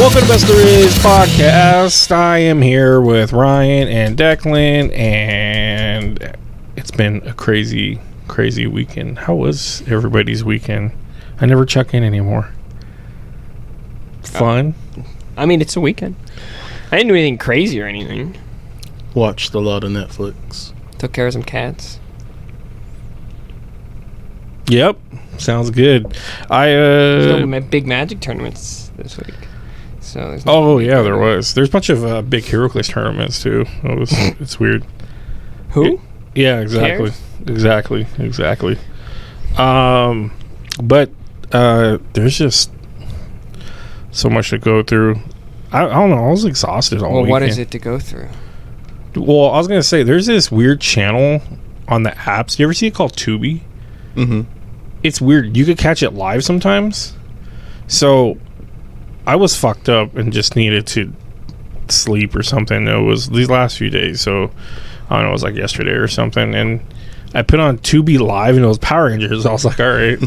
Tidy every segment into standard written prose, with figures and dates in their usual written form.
Welcome to Best There Is Podcast. I am here with Ryan and Declan, and it's been a crazy weekend. How was everybody's weekend? I never check in anymore. Fun? I mean, it's a weekend. I didn't do anything crazy or anything. Watched a lot of Netflix. Took care of some cats. Yep. Sounds good. There's no big Magic tournaments this week. So there's there was. There's a bunch of big HeroClix tournaments too. It's weird. Who? Yeah, exactly. Cares? Exactly. But there's just so much to go through. I don't know. I was exhausted all weekend. What is it to go through? Well, I was gonna say there's this weird channel on the apps. You ever see it called Tubi? Mm-hmm. It's weird. You could catch it live sometimes. So I was fucked up and just needed to sleep or something. It was these last few days. So I don't know. It was like yesterday or something. And I put on Tubi Live and it was Power Rangers. I was like, all right,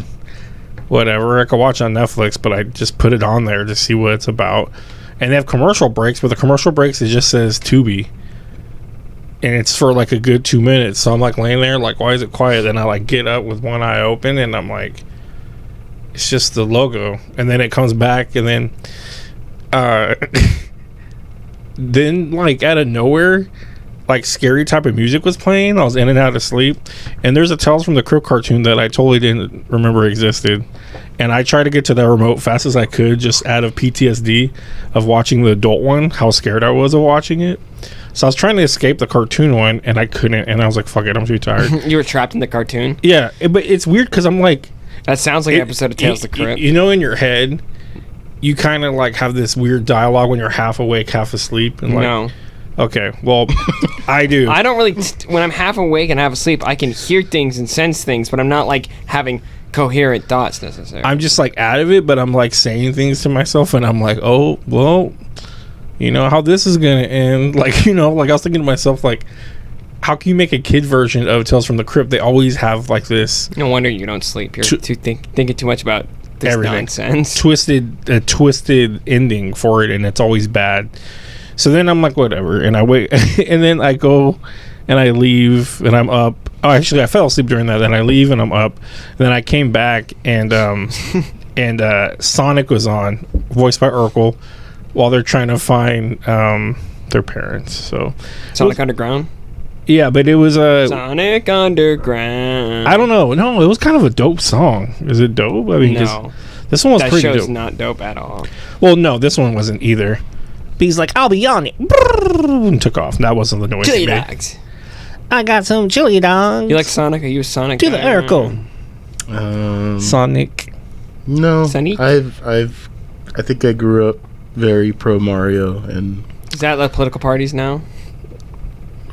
whatever. I could watch on Netflix, but I just put it on there to see what it's about. And they have commercial breaks, but the commercial breaks, it just says Tubi. And it's for like a good 2 minutes. So I'm like laying there like, why is it quiet? Then I like get up with one eye open and I'm like, it's just the logo. And then it comes back and then then like out of nowhere, like scary type of music was playing. I was in and out of sleep. And there's a Tales from the Crypt cartoon that I totally didn't remember existed. And I tried to get to that remote fast as I could, just out of PTSD of watching the adult one, how scared I was of watching it. So I was trying to escape the cartoon one, and I couldn't. And I was like, fuck it, I'm too tired. You were trapped in the cartoon? Yeah, but it's weird because I'm like... That sounds like an episode of Tales of the Crypt. You know, in your head, you kind of like have this weird dialogue when you're half awake, half asleep. And like, no. Okay, well, I do. I don't really... when I'm half awake and half asleep, I can hear things and sense things, but I'm not like having coherent thoughts necessarily. I'm just like out of it, but I'm like saying things to myself, and I'm like, oh, well... You know, how this is going to end. Like, you know, like I was thinking to myself, like, how can you make a kid version of Tales from the Crypt? They always have like this. No wonder you don't sleep. You're thinking too much about this nonsense. Twisted ending for it, and it's always bad. So then I'm like, whatever. And I wait. And then I go and I leave and I'm up. Oh, actually, I fell asleep during that. Then I leave and I'm up. And then I came back and Sonic was on, voiced by Urkel, while they're trying to find their parents. So Sonic Underground? Yeah, but it was Sonic Underground. I don't know. No, it was kind of a dope song. Is it dope? I mean, no. This one was that pretty dope. That show's not dope at all. Well, no, this one wasn't either. But he's like, I'll be on it. And took off. That wasn't the noise chili he made. dogs. I got some chili dogs. You like Sonic? Are you a Sonic to the Urkel. Sonic. No. Sonic? I think I grew up very pro Mario, and is that like political parties now?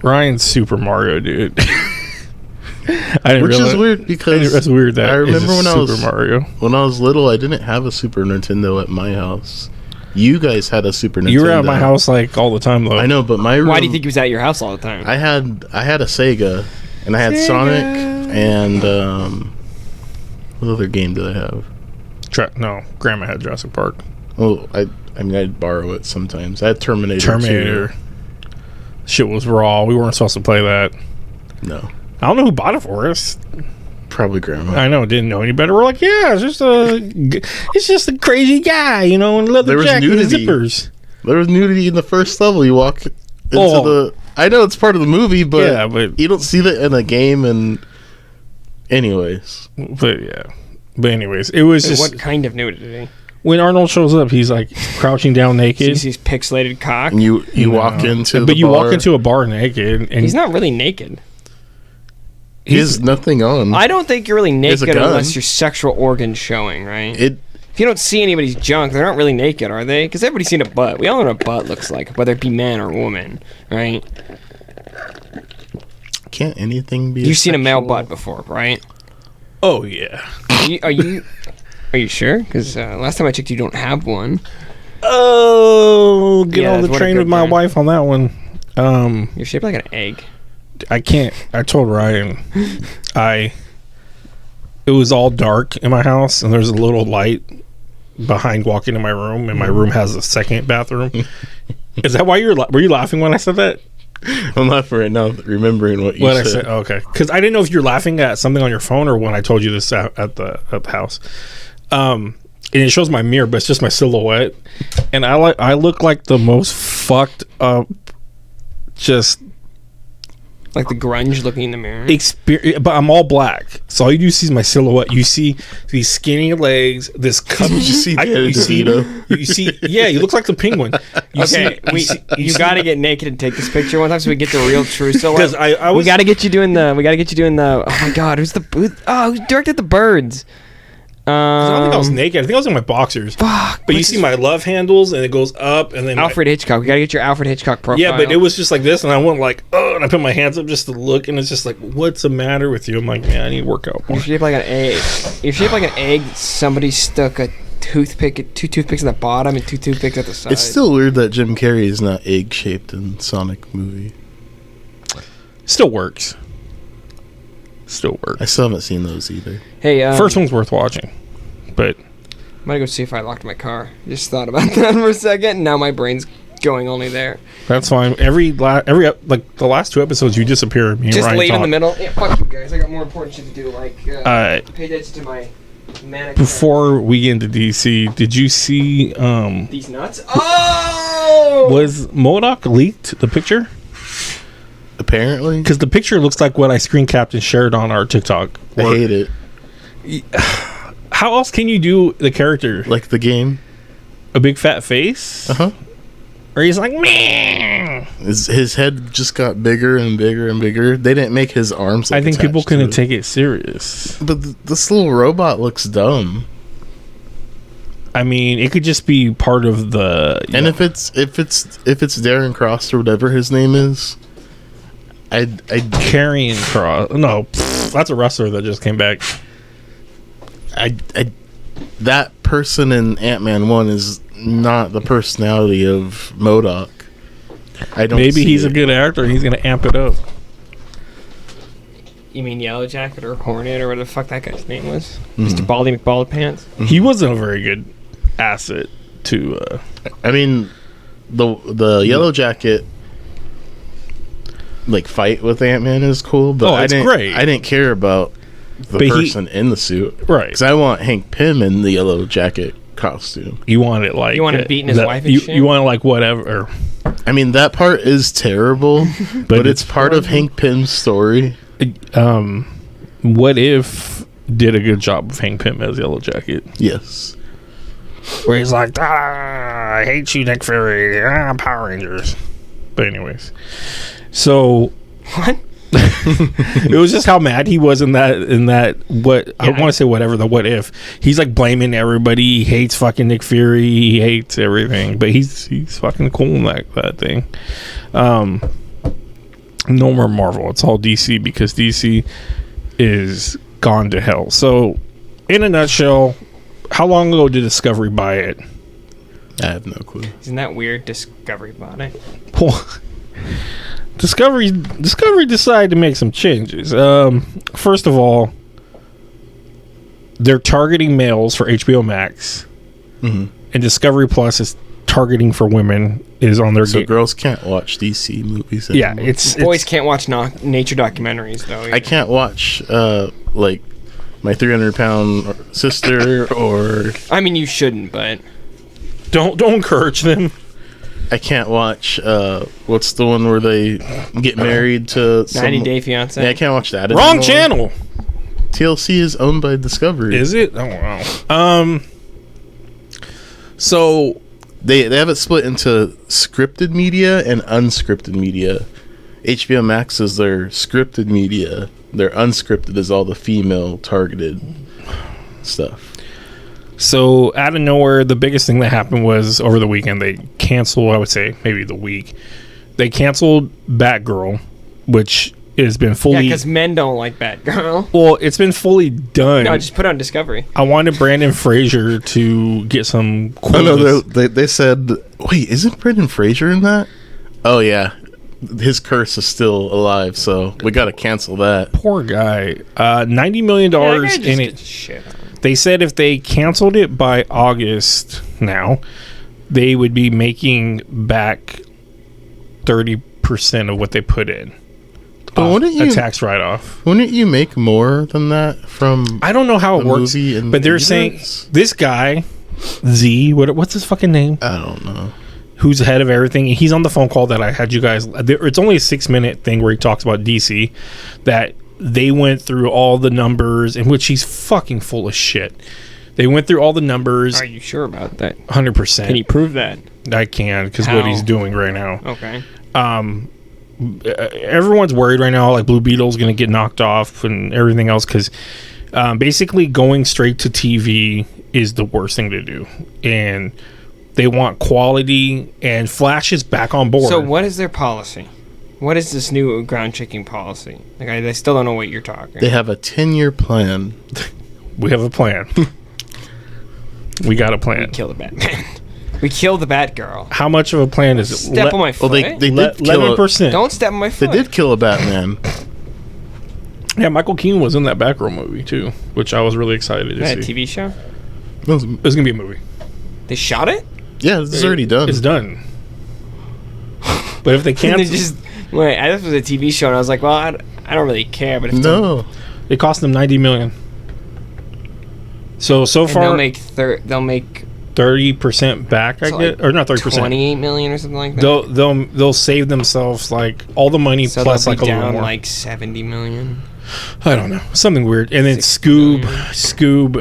Ryan's Super Mario, dude. Which is weird because that's weird. That I remember when I was little, I didn't have a Super Nintendo at my house. You guys had a Super Nintendo. You were at my house like all the time, though. I know, but my room, why do you think he was at your house all the time? I had a Sega, and I had Sonic, and what other game did I have? Grandma had Jurassic Park. Oh, I mean, I'd borrow it sometimes. I had Terminator 2. Shit was raw. We weren't supposed to play that. No. I don't know who bought it for us. Probably Grandma. I know. Didn't know any better. We're like, yeah, it's just a crazy guy, you know, in leather jacket and zippers. There was nudity in the first level. You walk into the... I know it's part of the movie, but you don't see that in a game, and... Anyways. But, yeah. But anyways, it was just... What kind of nudity? When Arnold shows up, he's like crouching down naked. Sees his pixelated cock. And you walk into the bar. But you walk into a bar naked. And he's not really naked. He has nothing on. I don't think you're really naked unless your sexual organ's showing, right? If you don't see anybody's junk, they're not really naked, are they? Because everybody's seen a butt. We all know what a butt looks like, whether it be man or woman, right? Can't anything be You've seen a male butt before, right? Oh, yeah. Are you sure? Because last time I checked, you don't have one. Oh, get on the train with my wife on that one. You're shaped like an egg. I can't. I told Ryan, it was all dark in my house, and there's a little light behind walking in my room, and my room has a second bathroom. Is that why were you laughing when I said that? I'm laughing right now, remembering what you said. I said. Okay, because I didn't know if you're laughing at something on your phone or when I told you this at the house. And it shows my mirror, but it's just my silhouette, and I look like the most fucked up, just like the grunge looking in the mirror. But I'm all black, so all you do see is my silhouette. You see these skinny legs, this cup. You see, yeah, you look like the penguin. You got to get naked and take this picture one time so we get the real true silhouette. We got to get you doing the. Oh my god, who directed the birds? I don't think I was naked. I think I was in my boxers. Fuck. But you see my love handles, and it goes up, and then Alfred Hitchcock. We gotta get your Alfred Hitchcock profile. Yeah, but it was just like this, and I went like, oh, and I put my hands up just to look, and it's just like, what's the matter with you? I'm like, man, I need to work out more. You're shaped like an egg. You're shaped like an egg. Somebody stuck two toothpicks at the bottom and 2 toothpicks at the side. It's still weird that Jim Carrey is not egg shaped in Sonic movie. Still works. I still haven't seen those either. Hey, first one's worth watching, but I'm gonna go see if I locked my car. Just thought about that for a second, and now my brain's going only there. That's fine. Every like the last 2 episodes, you disappear. Just leave in the middle. Yeah, fuck you guys. I got more important shit to do. Like pay attention to my manic. Before we get into DC, did you see these nuts? Oh! Was MODOK leaked the picture? Apparently, because the picture looks like what I screen capped and shared on our TikTok. I hate it. How else can you do the character? Like the game? A big fat face? Uh-huh. Or he's like, meh. His head just got bigger and bigger and bigger. They didn't make his arms I think people couldn't take it serious. But this little robot looks dumb. I mean, it could just be part of the... And if it's Darren Cross or whatever his name is... Carrying Cross. No, that's a wrestler that just came back. That person in Ant-Man 1 is not the personality of MODOK. Maybe he's a good actor and he's going to amp it up. You mean Yellow Jacket or Hornet or whatever the fuck that guy's name was? Mr. Baldy McBald Pants? He wasn't a very good asset to... I mean, the Yellow Jacket... like fight with Ant-Man is cool, but great. I didn't care about the person in the suit, right? Because I want Hank Pym in the Yellow Jacket costume. You want it like you want him beating his wife and shit? You want it like whatever. I mean, that part is terrible, but it's part of Hank Pym's story. What If did a good job of Hank Pym as Yellow Jacket? Yes, where he's like, I hate you, Nick Fury. Power Rangers. But anyways. So what? It was just how mad he was in that what I want to say whatever the what if he's like blaming everybody. He hates fucking Nick Fury. He hates everything, but he's fucking cool in that thing. No more Marvel. It's all DC because DC is gone to hell. So, in a nutshell, how long ago did Discovery buy it? I have no clue. Isn't that weird? Discovery bought it. Well, Discovery decided to make some changes. First of all, they're targeting males for HBO Max, and Discovery Plus is targeting for women. Is on their girls can't watch DC movies anymore. Yeah, boys can't watch nature documentaries though. Either. I can't watch like My 300-Pound Sister or. I mean, you shouldn't, but don't encourage them. I can't watch what's the one where they get married to 90 Day Fiance. Yeah, I can't watch that. Wrong channel. TLC is owned by Discovery. Is it? Oh wow. So they have it split into scripted media and unscripted media. HBO Max is their scripted media. Their unscripted is all the female targeted stuff. So, out of nowhere, the biggest thing that happened was over the weekend, they canceled, I would say, maybe the week. They canceled Batgirl, which has been fully... Yeah, because men don't like Batgirl. Well, it's been fully done. No, just put it on Discovery. I wanted Brandon Fraser to get some... Oh, no, they said... Wait, isn't Brandon Fraser in that? Oh, yeah. His curse is still alive, so we got to cancel that. Poor guy. $90 million in it. Shit. They said if they canceled it by August now, they would be making back 30% of what they put in. But wouldn't you, a tax write-off. Wouldn't you make more than that from? I don't know how it works, but they're saying this guy, Z, what's his fucking name? I don't know. Who's the head of everything? He's on the phone call that I had you guys. It's only a 6-minute thing where he talks about DC, that they went through all the numbers, in which he's fucking full of shit. They went through all the numbers. Are you sure about that? 100%. Can you prove that? I can, because what he's doing right now. Okay. Everyone's worried right now, like Blue Beetle's going to get knocked off and everything else, because basically going straight to TV is the worst thing to do. And they want quality, and Flash is back on board. So what is their policy? What is this new ground shaking policy? Like, I still don't know what you're talking. They have a 10-year plan. We have a plan. We got a plan. We killed the Batman. We killed the Batgirl. How much of a plan is it? Step on my foot. Well, they did 11%. Don't step on my foot. They did kill a Batman. Yeah, Michael Keaton was in that Batgirl movie too, which I was really excited to see. That TV show? It was gonna be a movie. They shot it? Yeah, it's already done. It's done. But if they can't, I thought it was a TV show, and I was like, well, I don't really care. But if it cost them $90 million. So far they'll make 30% back. I get, or not 30%. 28 million or something like that. They'll save themselves like all the money plus like a little more. Like 70 million. I don't know, something weird. And then Scoob.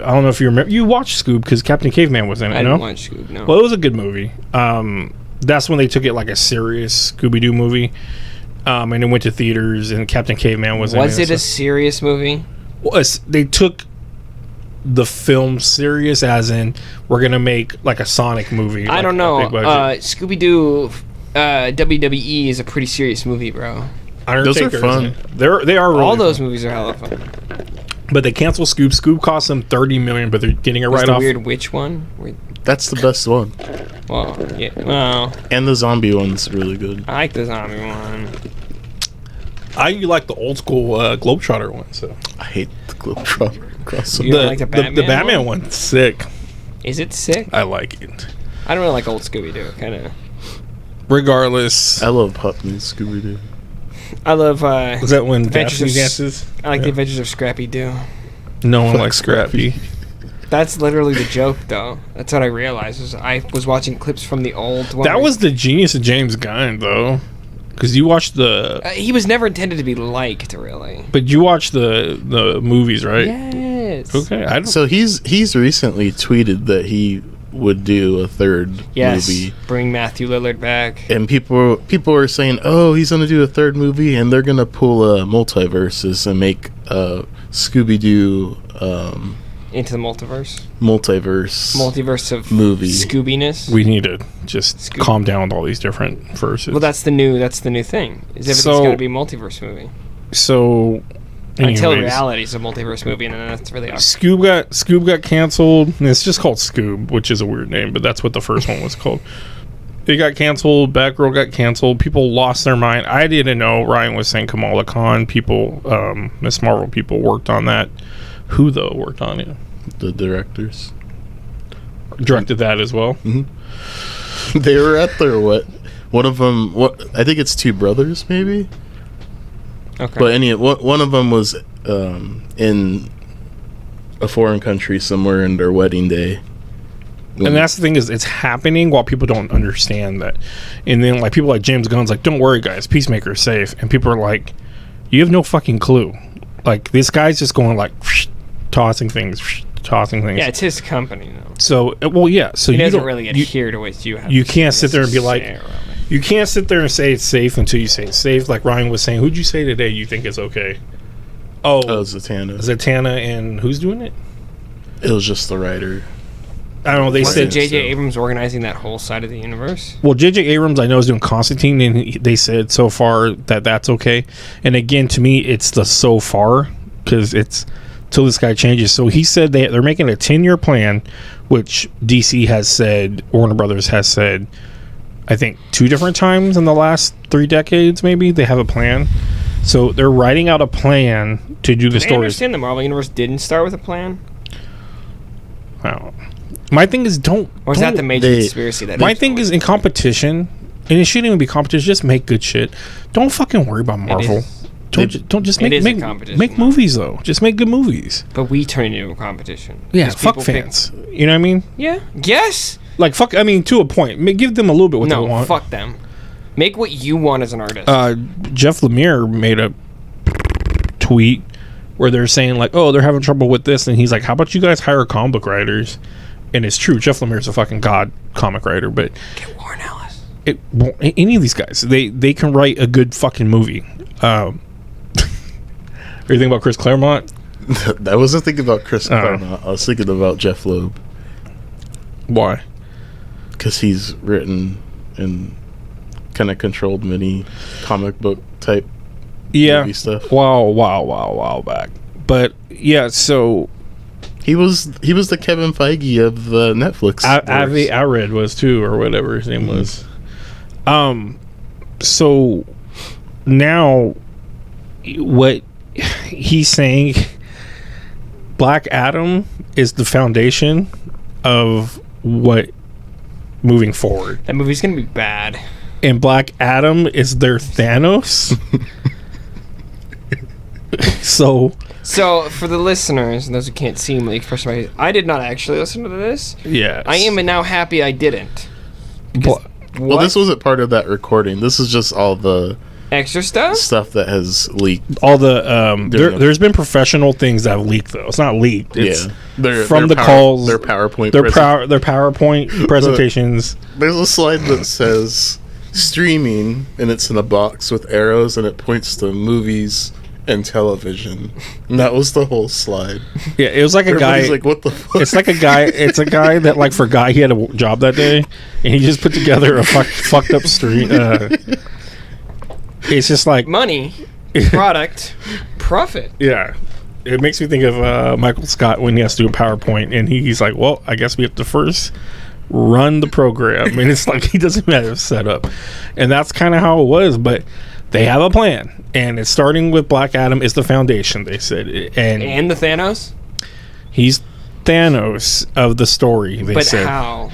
I don't know if you remember. You watched Scoob because Captain Caveman was in it. I didn't watch Scoob. No. Well, it was a good movie. That's when they took it like a serious Scooby-Doo movie, and it went to theaters. And Captain Caveman was in it. Was it a serious movie? Well, they took the film serious, as in we're gonna make like a Sonic movie. I don't know. Scooby-Doo WWE is a pretty serious movie, bro. Those are fun. They are really all those fun. movies are hella fun. But they canceled Scoob. Scoob cost them $30 million, but they're getting it right off. Weird Witch one? That's the best one. Well, yeah. Well, and the zombie one's really good. I like the zombie one. I like the old school Globetrotter one. So I hate the Globetrotter crossover. You don't like the Batman one's sick. Is it sick? I like it. I don't really like old Scooby-Doo. Kind of. Regardless, I love Pup and Scooby-Doo. I love. Is that when Daphne dances? I like the Adventures of Scrappy-Doo. No one likes Scrappy. That's literally the joke, though. That's what I realized. I was watching clips from the old one. That was the genius of James Gunn, though, because you watched the. He was never intended to be liked, really. But you watched the movies, right? Yes. Okay. So he's recently tweeted that he would do a third movie. Bring Matthew Lillard back. And people are saying, oh, he's gonna do a third movie, and they're gonna pull multiverses and make Scooby-Doo into the multiverse of movie Scoobiness. We need to just calm down with all these different verses. Well, that's the new thing. Is everything's got to be a multiverse movie. So until reality is a multiverse movie, and then that's really awkward. Scoob got canceled. And it's just called Scoob, which is a weird name, but that's what the first one was called. It got canceled. Batgirl got canceled. People lost their mind. I didn't know. Ryan was saying Kamala Khan. People, Miss Marvel people worked on that. Who though worked on it? The directors directed that as well. Mm-hmm. They were at their one of them. I think it's two brothers, maybe. Okay. But one of them was in a foreign country somewhere in their wedding day. And that's the thing, is it's happening while people don't understand that. And then like people like James Gunn's like, don't worry guys, Peacemaker is safe. And people are like, you have no fucking clue. Like this guy's just going like tossing things. Yeah, it's his company though. So well, yeah. So he doesn't really adhere to what you have. You can't sit there and be like, you can't sit there and say it's safe until you say it's safe. Like Ryan was saying, who'd you say today you think is okay? Oh, Zatanna, and who's doing it? It was just the writer. I don't know. They said J.J. Abrams organizing that whole side of the universe. Well, J.J. Abrams, I know, is doing Constantine, and they said so far that that's okay. And again, to me, it's the so far, because it's till this guy changes. So he said they're making a 10-year plan, which DC has said, Warner Brothers has said, I think 2 different times in the last 3 decades. Maybe they have a plan. So they're writing out a plan to do the stories. I understand the Marvel Universe didn't start with a plan. I don't know. My thing is Or is that the major conspiracy that? My thing is in competition, and it shouldn't even be competition. Just make good shit. Don't fucking worry about Marvel. Don't just make movies though. Just make good movies. But we turn it into a competition. Yeah, fuck fans. You know what I mean? Yeah. Yes. Like fuck. I mean, to a point. Give them a little bit what they want. No, fuck them. Make what you want as an artist. Jeff Lemire made a tweet where they're saying like, oh, they're having trouble with this, and he's like, how about you guys hire comic book writers? And it's true. Jeff Lemire's a fucking god comic writer, but get Warren Ellis. Any of these guys, they can write a good fucking movie. Are you thinking about Chris Claremont? I wasn't thinking about Chris Claremont. I was thinking about Jeff Loeb. Why? Because he's written and kind of controlled many comic book type movie stuff. Wow back. But yeah, so he was the Kevin Feige of the Netflix. Avi Arad was too, or whatever his name was. So now what he's saying, Black Adam is the foundation of what moving forward. That movie's gonna be bad. And Black Adam is their Thanos. So for the listeners and those who can't see me, first of all, I did not actually listen to this. Yeah, I am now happy I didn't. Well, this wasn't part of that recording. This is just all the extra stuff that has leaked. All the there's been professional things that have leaked though. It's not leaked. It's from the calls. Their PowerPoint. Their PowerPoint presentations. There's a slide that says streaming, and it's in a box with arrows, and it points to movies and television. And that was the whole slide. Yeah, it was like Everybody's like, what the fuck? It's like a guy that like forgot he had a job that day, and he just put together a fucked up street. It's just like money, product, profit. Yeah, it makes me think of Michael Scott when he has to do a PowerPoint, and he's like, well, I guess we have to first run the program. And it's like he doesn't have it set up, and that's kind of how it was. But they have a plan, and it's starting with Black Adam is the foundation, they said. And the Thanos? He's Thanos of the story, they said. But how?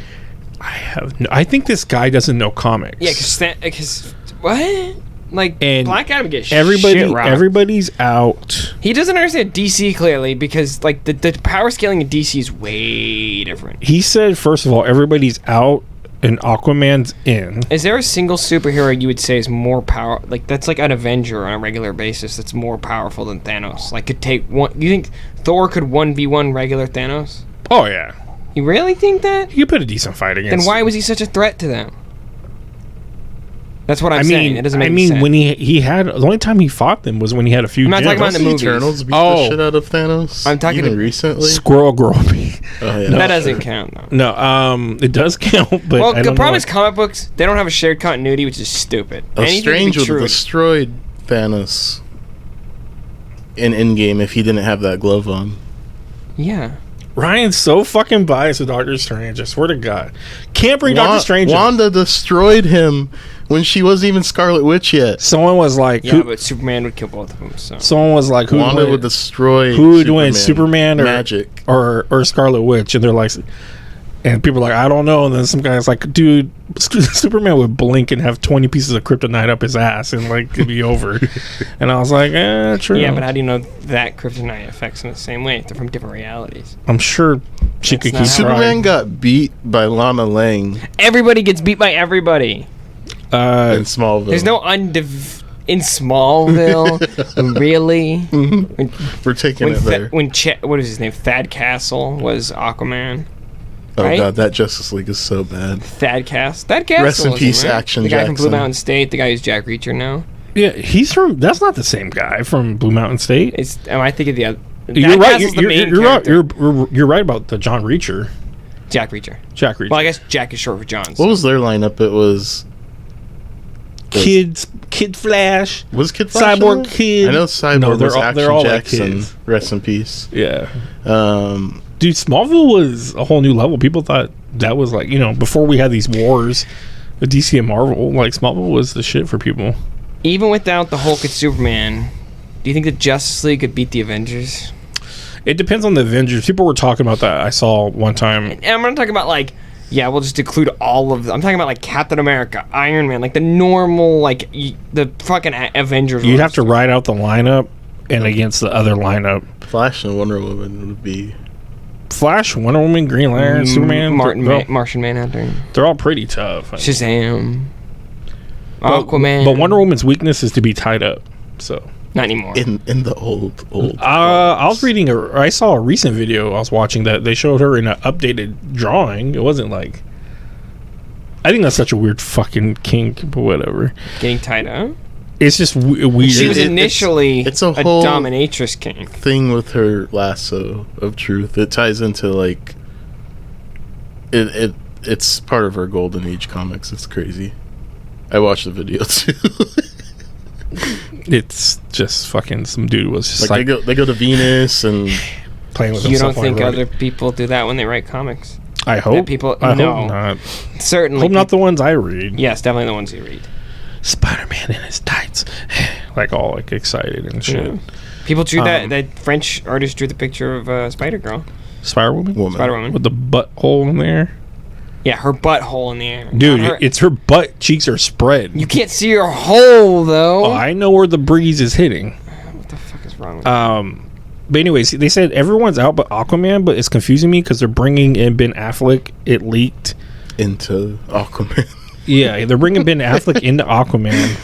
I think this guy doesn't know comics. Yeah, because what? Like, and Black Adam gets everybody's out. He doesn't understand DC clearly because, like, the power scaling in DC is way different. He said, first of all, everybody's out and Aquaman's in. Is there a single superhero you would say is more power? Like, that's like an Avenger on a regular basis that's more powerful than Thanos? Like, could take one. You think Thor could 1v1 regular Thanos? Oh, yeah. You really think that? You put a decent fight against Then why was he such a threat to them? That's what I'm saying. It doesn't make sense. When he had the only time he fought them was when he had a few. I'm not talking about the movies. Eternals beat the shit out of Thanos. I'm talking even recently. Squirrel Girl. Oh, yeah. That doesn't count though. No, it does count. But well, the problem is comic books. They don't have a shared continuity, which is stupid. Strange would have destroyed Thanos in Endgame if he didn't have that glove on. Yeah. Ryan's so fucking biased with Doctor Strange. I swear to God, can't bring Doctor Strange. Wanda destroyed him when she wasn't even Scarlet Witch yet. Someone was like, "Yeah, but Superman would kill both of them." So someone was like, "Wanda would destroy." Who would win, Superman or Magic or Scarlet Witch?" And they're like, and people are like, "I don't know." And then some guy's like, "Dude, Superman would blink and have 20 pieces of kryptonite up his ass, and like it'd be over." And I was like, true. Yeah, but how do you know that kryptonite affects in the same way? They're from different realities. I'm sure she could keep Superman got beat by Lana Lang. Everybody gets beat by everybody. In Smallville. There's no in Smallville, really? Mm-hmm. We're taking it there. What is his name? Thad Castle was Aquaman. Oh right? God, that Justice League is so bad. Thad Castle. Rest in peace, right? Action the guy Jackson. from Blue Mountain State. The guy who's Jack Reacher now. Yeah, he's from. That's not the same guy from Blue Mountain State. Am I thinking the other? You're right. You're right about the John Reacher. Jack Reacher. Well, I guess Jack is short for John. So. What was their lineup? It was Kid Flash. Was Kid Flash? Cyborg Kid. I know Cyborg was Action all Jackson. Like Rest in peace. Yeah. Dude, Smallville was a whole new level. People thought that was like, before we had these wars, the DC and Marvel, like Smallville was the shit for people. Even without the Hulk and Superman, do you think the Justice League could beat the Avengers? It depends on the Avengers. People were talking about that. I saw one time. And I'm not talking about like, yeah, we'll just include all of them. I'm talking about like Captain America, Iron Man, like the normal, like the fucking Avengers. You'd have to write out the lineup and against the other lineup. Flash and Wonder Woman would be. Flash, Wonder Woman, Green Lantern, Superman, Martian Manhunter. They're all pretty tough. Shazam, Aquaman. But Wonder Woman's weakness is to be tied up. So not anymore. In the old. I was reading I saw a recent video I was watching that they showed her in an updated drawing. It wasn't like. I think that's such a weird fucking kink, but whatever. Getting tied up. It's just weird. She was initially it's a whole dominatrix kink thing with her lasso of truth. It ties into like it's part of her Golden Age comics. It's crazy. I watched the video too. It's just fucking some dude was just like they go to Venus and playing with. You don't think other people do that when they write comics? I hope people. I no, hope not. Certainly, hope not the ones I read. Yes, definitely the ones you read. Spider-Man in his tights, like all like excited and shit. Yeah. People drew that French artist drew the picture of Spider-Girl. Spider-Woman with the butthole in there. Yeah, her butthole in the air. Dude, it's her butt cheeks are spread. You can't see her hole though. Oh, I know where the breeze is hitting. What the fuck is wrong with you? But anyways, they said everyone's out but Aquaman, but it's confusing me because they're bringing in Ben Affleck. It leaked into Aquaman. Yeah, they're bringing Ben Affleck into Aquaman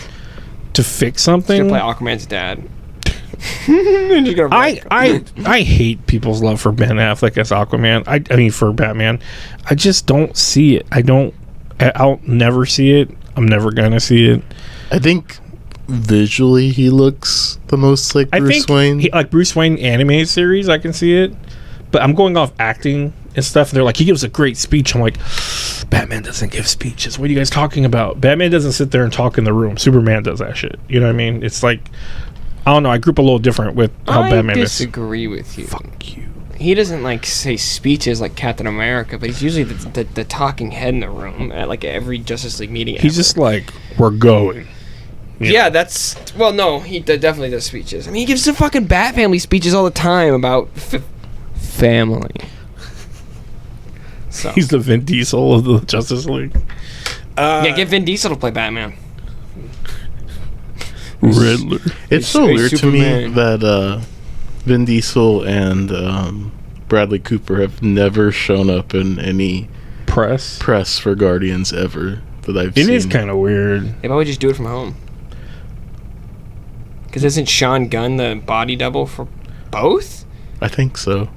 to fix something. He's gonna play Aquaman's dad. I hate people's love for Ben Affleck as Aquaman. I mean for Batman. I just don't see it. I'll never see it. I'm never gonna see it. I think visually he looks the most like Bruce Wayne. Like Bruce Wayne animated series, I can see it. But I'm going off acting and stuff. They're like, he gives a great speech. I'm like, Batman doesn't give speeches. What are you guys talking about? Batman doesn't sit there and talk in the room. Superman does that shit. You know what I mean? It's like, I don't know. I group a little different with how Batman is. I disagree with you. Fuck you. He doesn't like say speeches like Captain America, but he's usually the talking head in the room at like every Justice League meeting. He's just like, we're going. Yeah, that's... Well, no, he definitely does speeches. I mean, he gives the fucking Bat Family speeches all the time about family. So. He's the Vin Diesel of the Justice League. Yeah, get Vin Diesel to play Batman. Riddler. It's so weird to me that Vin Diesel and Bradley Cooper have never shown up in any press for Guardians ever that I've seen. It is kind of weird. They probably just do it from home. Because isn't Sean Gunn the body double for both? I think so.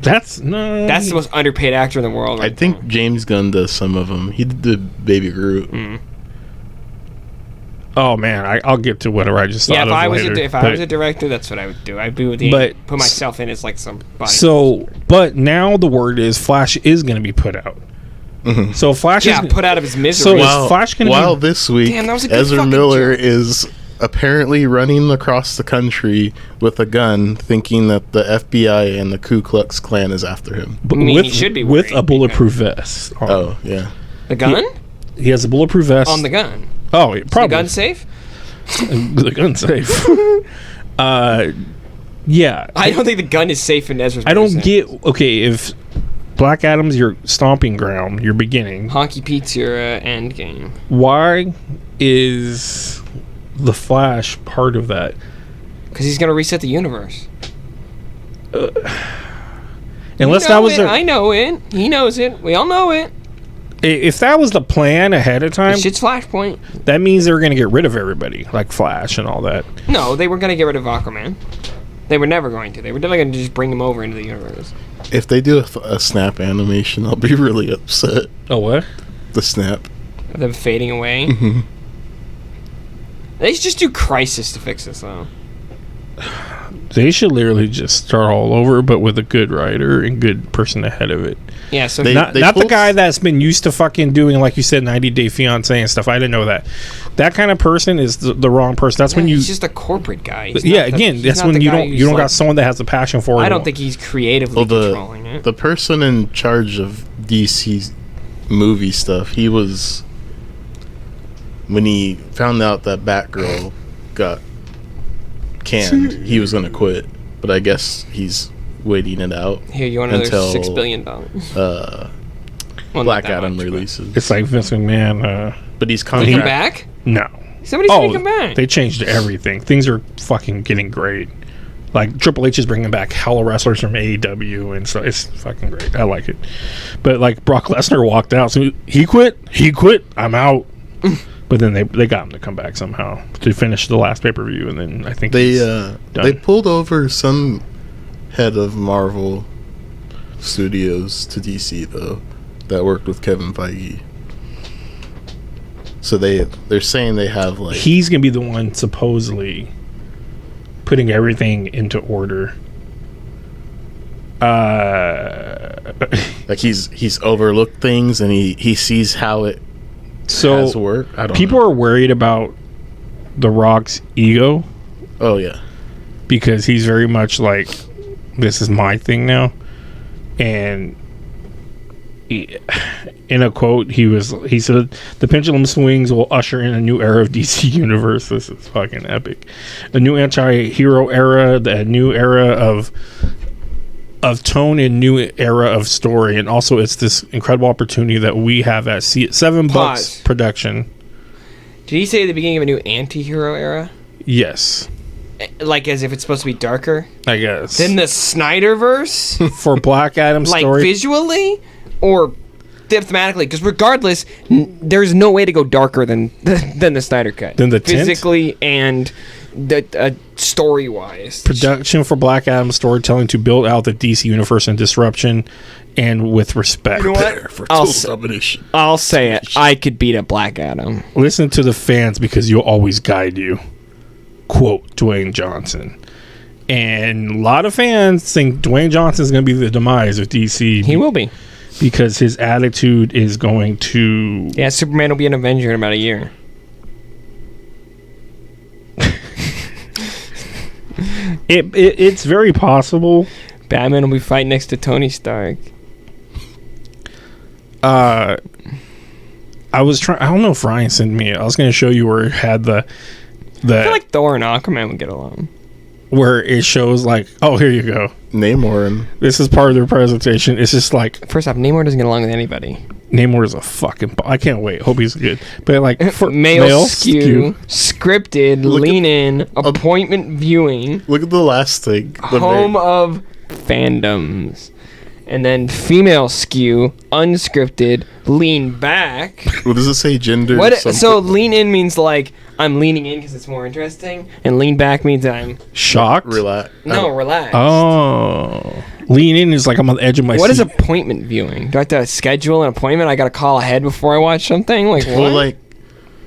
That's the most underpaid actor in the world. I think James Gunn does some of them. He did the Baby Groot. Mm. Oh man, I'll get to whatever I just thought. Yeah, if I was a director, that's what I would do. I'd be with put myself in as like some body. So, but now the word is Flash is going to be put out. Mm-hmm. So Flash is put out of his misery. So is Flash going to be this week? Damn, that was a good Ezra Miller joke. is apparently running across the country with a gun, thinking that the FBI and the Ku Klux Klan is after him. I mean, he should be with a bulletproof vest. Oh yeah, the gun. He has a bulletproof vest on the gun. Oh, probably. Is the gun safe? The gun's safe. Yeah. I don't think the gun is safe in Ezra's. I don't get. Okay, if Black Adam's your stomping ground, your beginning. Honky Pete's your end game. Why is the Flash part of that? Because he's gonna reset the universe. Unless that was I know it. He knows it. We all know it. If that was the plan ahead of time, shit's Flashpoint. That means they were going to get rid of everybody, like Flash and all that. No, they were going to get rid of Aquaman. They were never going to. They were definitely going to just bring him over into the universe. If they do a snap animation, I'll be really upset. Oh, what? The snap. Them fading away. Mm-hmm. They should just do Crisis to fix this, though. They should literally just start all over, but with a good writer and good person ahead of it. Yeah, so not the guy that's been used to fucking doing, like you said, 90 Day Fiancé and stuff. I didn't know that. That kind of person is the wrong person. That's when you. He's just a corporate guy. That's when you don't got someone that has a passion for it. I don't think he's creatively controlling it. The person in charge of DC movie stuff, he was, when he found out that Batgirl got canned, he was gonna quit, but I guess he's waiting it out. Here, you want another $6 billion? Black Adam releases. It's like Vince McMahon. But he's coming. Did he come back? No. Somebody said he come back. They changed everything. Things are fucking getting great. Like Triple H is bringing back hella wrestlers from AEW, and so it's fucking great. I like it. But like Brock Lesnar walked out, so he quit. I'm out. But then they got him to come back somehow to finish the last pay-per-view, and then I think they pulled over some head of Marvel Studios to DC though that worked with Kevin Feige. So they're saying they have like he's gonna be the one supposedly putting everything into order. Like he's overlooked things and he sees how it has worked. I don't people know. are worried about The Rock's ego. Oh yeah, because he's very much like, this is my thing now, and in a quote he said the pendulum swings will usher in a new era of DC Universe. This is fucking epic. A new anti-hero era, a new era of tone, and new era of story, and also it's this incredible opportunity that we have at Seven Bucks Production. Did he say the beginning of a new anti-hero era? Yes. Like as if it's supposed to be darker, I guess, than the Snyderverse for Black Adam's like story, visually or thematically, because regardless, there's no way to go darker than the Snyder Cut. Than the physically and the story wise. Production for Black Adam storytelling to build out the DC universe and disruption, and with respect. You know what? I'll say it. I could beat a Black Adam. Listen to the fans because you'll always guide you. Quote Dwayne Johnson. And a lot of fans think Dwayne Johnson is going to be the demise of DC. He will be. Because his attitude is going to... Yeah, Superman will be an Avenger in about a year. It's very possible. Batman will be fighting next to Tony Stark. I was trying... I don't know if Ryan sent me it. I was going to show you where it had the... I feel like Thor and Aquaman would get along. Where it shows like, oh, here you go. Namor. This is part of their presentation. It's just like... First off, Namor doesn't get along with anybody. Namor is a fucking... I can't wait. Hope he's good. But like... For male skew, scripted, lean in, appointment viewing. Look at the last thing. Home of fandoms. And then female skew, unscripted, lean back. What does it say? Gender? So lean in means like I'm leaning in because it's more interesting, and lean back means I'm shocked. Relax. No, relaxed. Oh, lean in is like I'm on the edge of my seat. What is appointment viewing? Do I have to schedule an appointment? I got to call ahead before I watch something. Like what? Well, like,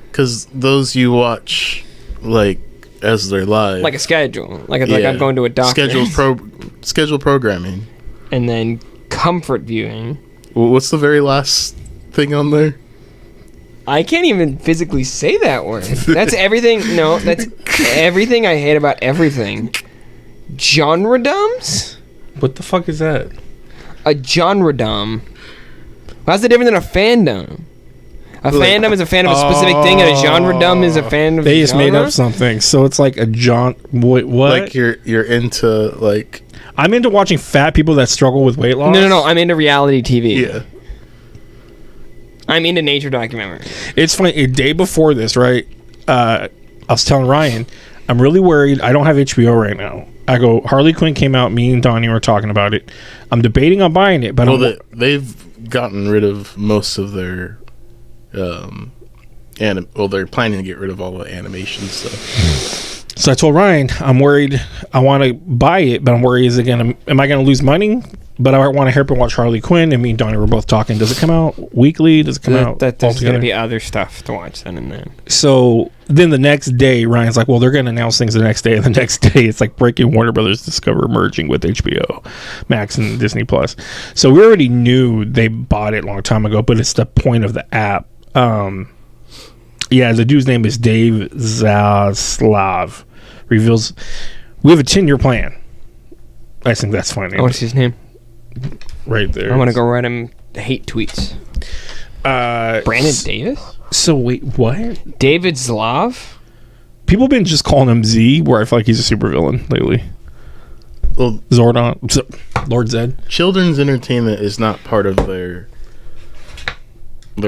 because those you watch like as they're live, like a schedule, like I'm going to a doctor. Schedule programming. And then comfort viewing. What's the very last thing on there? I can't even physically say that word. That's everything. No, that's everything I hate about everything. Genre-dums? What the fuck is that? A genre-dum. How's it different than a fandom? A fandom is a fan of a specific thing, and a genre-dum is a fan of They just made up something. So it's like a Wait, what? Like you're into like... I'm into watching fat people that struggle with weight loss. No. I'm into reality TV. Yeah. I'm into nature documentary. It's funny. A day before this, right? I was telling Ryan, I'm really worried. I don't have HBO right now. I go, Harley Quinn came out. Me and Donnie were talking about it. I'm debating on buying it, but they've gotten rid of most of their... they're planning to get rid of all the animation stuff. So I told Ryan, I'm worried. I want to buy it, but I'm worried, am I going to lose money? But I want to help and watch Harley Quinn, and me and Donnie were both talking. Does it come out weekly? Does it come out there's going to be other stuff to watch then and then. So then the next day, Ryan's like, well, they're going to announce things the next day. And the next day, it's like breaking Warner Brothers Discover merging with HBO Max and Disney Plus. So we already knew they bought it a long time ago, but it's the point of the app. Yeah, the dude's name is Dave Zaslav. Reveals we have a 10-year plan. I think that's funny. What's his name? Right there. I'm gonna go write him hate tweets. Brandon Davis? So wait, what? David Zlav? People have been just calling him Z, where I feel like he's a supervillain lately. Well, Zordon, Lord Zed. Children's entertainment is not part of their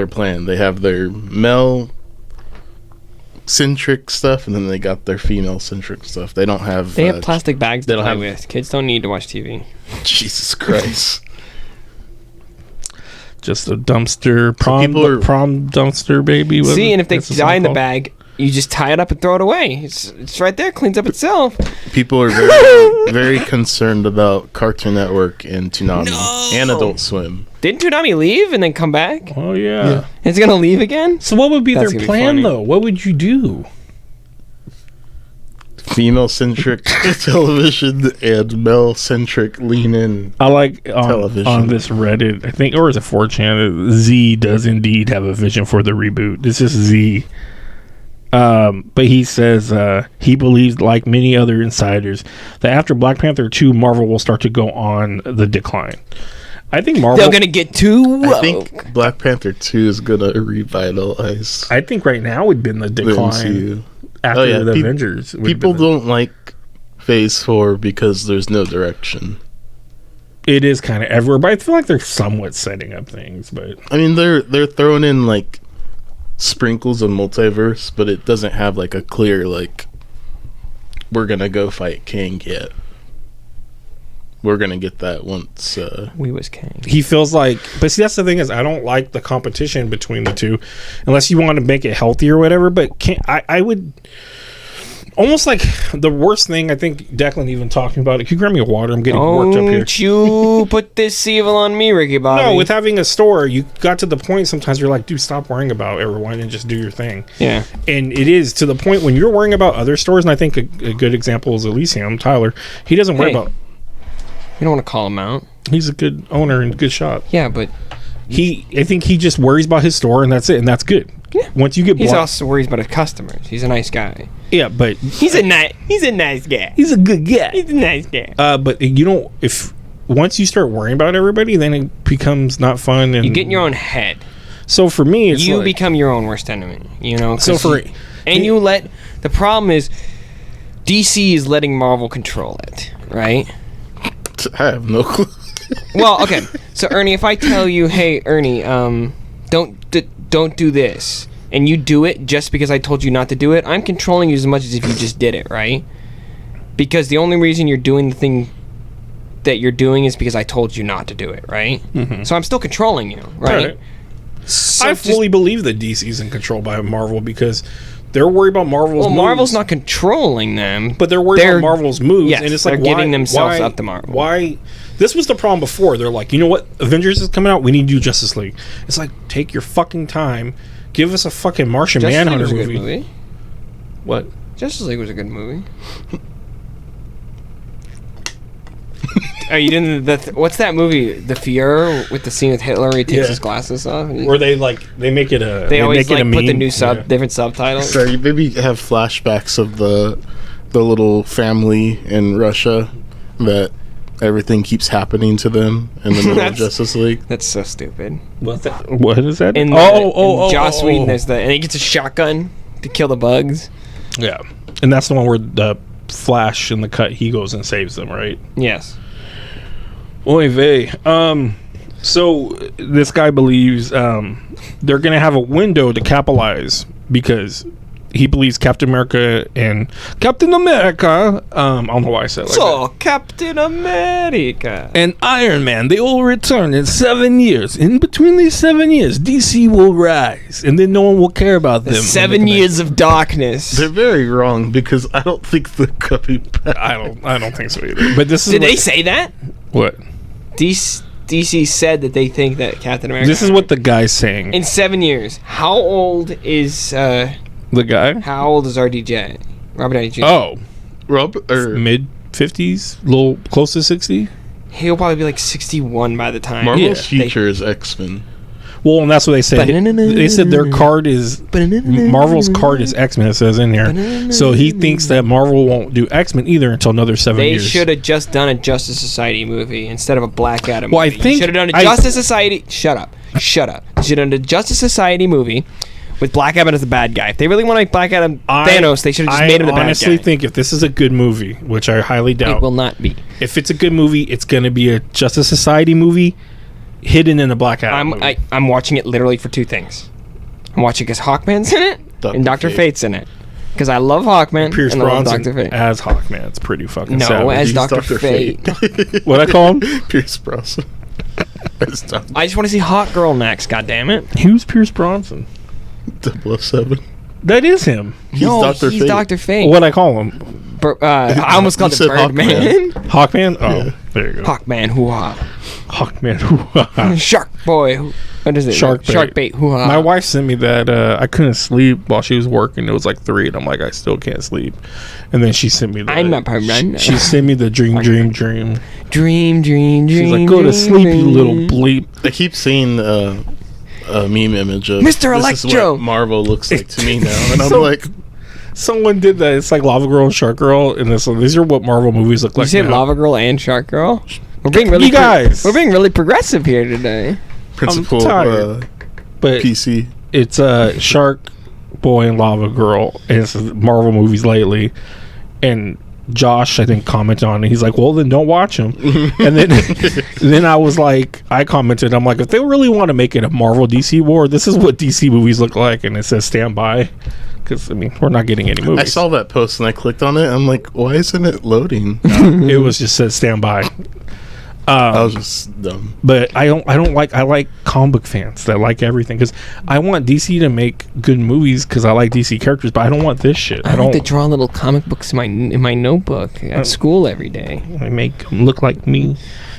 plan. They have their male centric stuff, and then they got their female centric stuff. They don't have. They have plastic bags they to don't play have- with. Kids don't need to watch TV. Jesus Christ. Just a dumpster prom dumpster baby. See, and if they That's what die in the called? bag, you just tie it up and throw it away. It's right there, cleans up itself. People are very, very concerned about Cartoon Network and Toonami and Adult Swim. Didn't Toonami leave and then come back? Oh yeah. It's gonna leave again? So what would be That's their gonna be plan funny. though? What would you do? Female-centric television and male-centric lean-in. I like television. on this Reddit, I think, or is it 4chan? Z does indeed have a vision for the reboot. This is Z. But he says he believes, like many other insiders, that after Black Panther 2, Marvel will start to go on the decline. I think Marvel. They're gonna get too woke. I think Black Panther 2 is going to revitalize I think right now would been the the decline MCU. after Oh, yeah. the Avengers. would People been the- don't like Phase 4 because there's no direction. It is kind of everywhere, but I feel like they're somewhat setting up things. But I mean, they're throwing in like sprinkles of multiverse, but it doesn't have like a clear like we're gonna go fight King yet. We're gonna get that once. We was king. he feels like, but see, that's the thing is, I don't like the competition between the two, unless you want to make it healthy or whatever. But I would almost like the worst thing. I think Declan even talking about it. Can you grab me a water? I'm getting worked up here. Don't you put this evil on me, Ricky Bobby. No, with having a store, you got to the point sometimes you're like, dude, stop worrying about everyone and just do your thing. Yeah. And it is to the point when you're worrying about other stores, and I think a good example is Elysium, Tyler. He doesn't worry Hey. about. You don't want to call him out. He's a good owner and good shop. Yeah, but I think he just worries about his store, and that's it, and that's good. Yeah. Once you get he's blocked, also worries about his customers. He's a nice guy. yeah, but He's a nice guy. he's a good guy. He's a nice guy. But you don't. If once you start worrying about everybody, then it becomes not fun. And You get in your own head. So for me, it's You like, become your own worst enemy. You know. So 'cause for- you let the problem is DC is letting Marvel control it, right? I have no clue. Well, okay. So Ernie, if I tell you, hey Ernie, don't do this, and you do it just because I told you not to do it, I'm controlling you as much as if you just did it, right? Because the only reason you're doing the thing that you're doing is because I told you not to do it, right? Mm-hmm. So I'm still controlling you, right? Right. So I just- fully believe that DC's in control by Marvel because they're worried about Marvel's well, moves. Marvel's not controlling them, But they're worried about Marvel's moves, yes, and it's they're like giving why, themselves why, up to Marvel. Why? This was the problem before. They're like, you know what? Avengers is coming out. We need to do Justice League. It's like, take your fucking time. Give us a fucking Martian Justice League Manhunter was a good movie. movie. What? Justice League was a good movie. Oh, you didn't. What's that movie? The Fear with the scene with Hitler where he takes Yeah. his glasses off. Where they make it a. They always make it like a put the meme. new Yeah. different subtitles. So you maybe have flashbacks of the little family in Russia that everything keeps happening to them in the middle of That's- Justice League. That's so stupid. What's that? What is that? In Joss Whedon, there's and he gets a shotgun to kill the bugs. Yeah, and that's the one where the Flash in the cut he goes and saves them, right? Yes. Oy vey. So this guy believes they're gonna have a window to capitalize because he believes Captain America and Captain America. I don't know why I said it like that. Captain America. And Iron Man, they will return in 7 years. In between these 7 years, DC will rise, and then no one will care about them. 7 years of darkness. They're very wrong because I don't think they're coming back. I don't think so either. But this is Did they say that? what? DC said that they think that Captain America. This is what the guy's saying. in 7 years. How old is The guy? How old is RDJ? Robert Downey Jr. Oh, Mid mid 50s, little close to 60. He'll probably be like 61 by the time. Marvel's Yeah. future is X-Men. Well, and that's what they said. They said their card is Marvel's card is X-Men. It says in here, so he thinks that Marvel won't do X-Men either until another 7 They years. should have just done a Justice Society movie instead of a Black Adam Well, I movie. think- Should have done a I- Justice Society. Shut up. Should have done a Justice Society movie with Black Adam as the bad guy. If they really want to make Black Adam Thanos, they should have just made him the bad guy. I honestly think if this is a good movie, which I highly It doubt, will not be. If it's a good movie, it's gonna be a Justice Society movie hidden in a Black Adam movie. I'm watching it literally for two things. I'm watching because Hawkman's in it and Dr. Fate's in it. Because I love Hawkman Pierce and I love Bronson Dr. Fate. as Hawkman. It's pretty fucking No, savage. as He's Dr. Fate. What I call him? Pierce Brosnan. As Dr. I just want to see Hawk Girl next, goddammit. Who's Pierce Bronson? 007. That is him. He's No, Dr. he's Fate. Dr. Fate. What I call him? I almost called You it said Birdman. Hawkman? Oh, Yeah. there you go. Hawkman, hoo-ha. Hawkman. Shark Boy. What is it? Shark Bait, hoo-ha. My wife sent me that. I couldn't sleep while she was working. It was like 3, and I'm like, I still can't sleep. And then she sent me the. I'm a permanent. She sent me the dream. Dream. She's like, go to sleep, you little bleep. I keep seeing a meme image of Mr. This is Electro. what Marvel looks like to me now, and I'm So- like, Someone did that. It's like Lava Girl and Shark Girl, and these are what Marvel movies look You like. say now. Lava Girl and Shark Girl? We're being really You guys. we're being really progressive here today. principal tired. But PC. it's Shark Boy and Lava Girl, and it's Marvel movies lately. And Josh, I think, commented on it. He's like, well, then don't watch them. And then I was like, I commented, I'm like, if they really want to make it a Marvel DC war, this is what DC movies look like. And it says stand by. Because, I mean, we're not getting any movies. I saw that post and I clicked on it. I'm like, why isn't it loading? It was just said stand by. I was just dumb. But I like comic book fans that like everything, because I want DC to make good movies because I like DC characters, but I don't want this shit. I like to draw little comic books in my notebook at school every day. I make them look like me.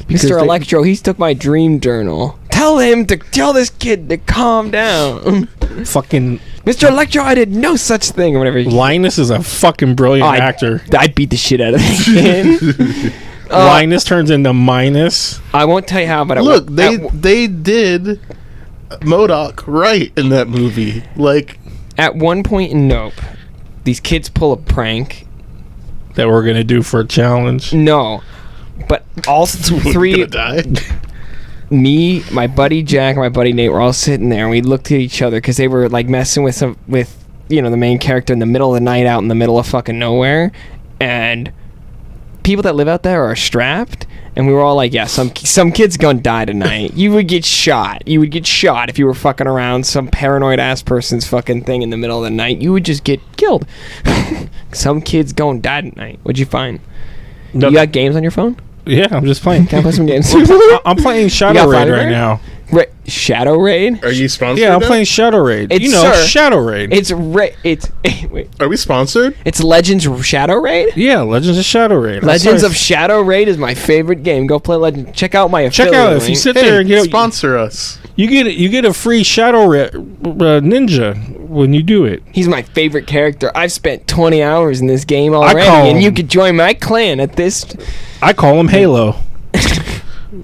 Because Mr. Electro, he's took my dream journal. Tell this kid to calm down. Fucking Mr. Electro, I did no such thing or whatever. Linus is a fucking brilliant actor. I beat the shit out of that kid. Linus turns into Minus. I won't tell you how, but Look, they did MODOK right in that movie. Like, at one point in Nope, these kids pull a prank. That we're gonna do for a challenge. No, but all three, gonna die. me, my buddy Jack, and my buddy Nate were all sitting there, and we looked at each other because they were like messing with the main character in the middle of the night, out in the middle of fucking nowhere, and people that live out there are strapped. And we were all like, yeah, some kid's gonna die tonight. You would get shot. You would get shot if you were fucking around some paranoid ass person's fucking thing in the middle of the night. You would just get killed. Some kid's gonna die tonight. What'd you find? No, You got games on your phone? yeah, I'm just playing. Can I play some games? I'm playing Shadow got Raid Fighter? right now. Shadow Raid? Are you sponsored? Yeah, I'm now? playing Shadow Raid. It's, You know, sir, Shadow Raid. It's wait. Are we sponsored? It's Legends Shadow Raid? Yeah, Legends of Shadow Raid. Legends of Shadow Raid is my favorite game. Go play Legend. Check out my Check affiliate out if link. you sit Hey, there and sponsor us. you get a free Shadow Raid ninja when you do it. He's my favorite character. I've spent 20 hours in this game already, call and you him- could join my clan at this. I call him Halo.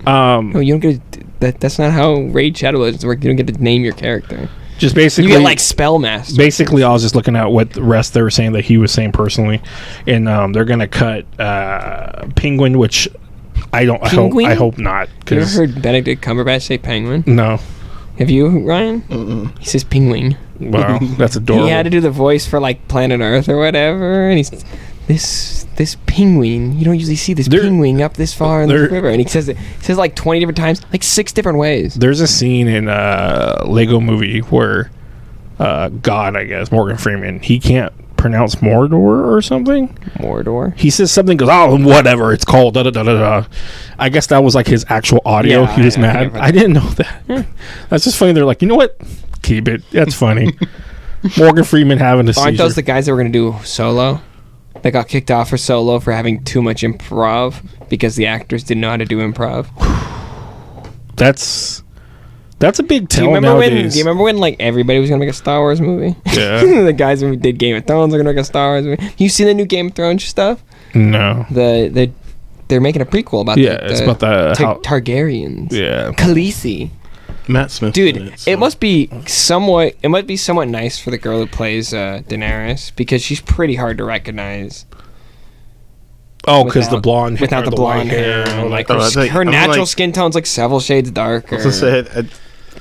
No, you don't get that's not how Raid Shadow Legends work. You don't get to name your character. Just basically, You get like Spellmaster. basically, I was just looking at what the rest they were saying that he was saying personally, and they're gonna cut Penguin, which I don't. Penguin? I hope not. You ever 'Cause heard Benedict Cumberbatch say penguin? no, Have you, Ryan? He says penguin. wow, that's adorable. He had to do the voice for like Planet Earth or whatever, and he's this penguin. You don't usually see this There- penguin up this far in the there- river, and he says it. He says like 20 different times, like 6 different ways. There's a scene in Lego Movie where God, I guess Morgan Freeman, he can't pronounce Mordor or something. Mordor. He says something, goes, oh, whatever it's called, da da da da da. I guess that was like his actual audio. Yeah, He was I mad. think I've I didn't know that. That's just funny. They're like, you know what? Keep it. That's funny. Morgan Freeman having a Aren't seizure. those the guys that were gonna do Solo? That got kicked off for Solo for having too much improv because the actors didn't know how to do improv. That's a big Do tell you remember nowadays. do you remember when like everybody was gonna make a Star Wars movie? Yeah. The guys who did Game of Thrones are gonna make a Star Wars movie. You seen the new Game of Thrones stuff? No. They're making a prequel about Yeah, it's about the Targaryens. Yeah. Khaleesi. Matt Smith. Dude, in it, so. it might be somewhat nice for the girl who plays Daenerys because she's pretty hard to recognize. Oh, because the without- blonde without or the white blonde hair, and like Oh, I think- her I'm natural like- skin tone's like several shades darker. I was gonna say,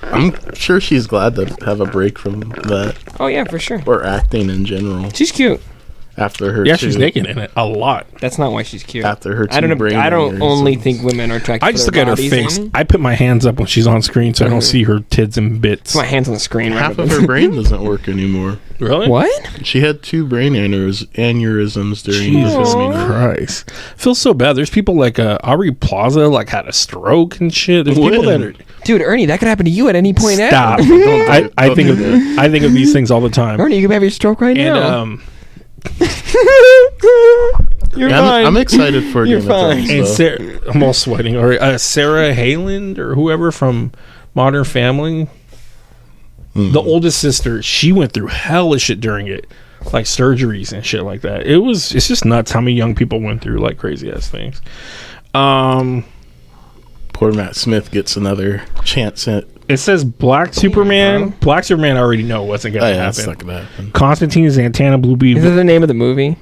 I'm sure she's glad to have a break from that Oh yeah, for sure. or acting in general. She's cute. after her. Yeah, she's naked in it a lot. That's not why she's cute. After her, I don't know. I don't only think women are attracted. I just to look at her bodies, face. Amy. I put my hands up when she's on screen, so I don't see her tits and bits. Put my hands on the screen. Half of her brain doesn't work anymore. Really? What? She had 2 brain aneurysms during Jesus the filming. Christ. Feels so bad. There's people like Aubrey Plaza like had a stroke and shit. There's people that are Dude, Ernie, that could happen to you at any point. stop. Ever. I think of these things all the time. Ernie, you could have your stroke right now. And You're Yeah, fine. I'm excited for You're Game of fine. Thrones, and though. Sarah, I'm all sweating. Or Sarah Hayland or whoever from Modern Family, the oldest sister, she went through hellish shit during it, like surgeries and shit like that. It's just nuts how many young people went through like crazy ass things. Poor Matt Smith gets another chance at. It says Black Superman. Black Superman, I already know wasn't gonna That's happen. not gonna happen. Constantine, Zatanna, Blue Is Beetle. that the name of the movie?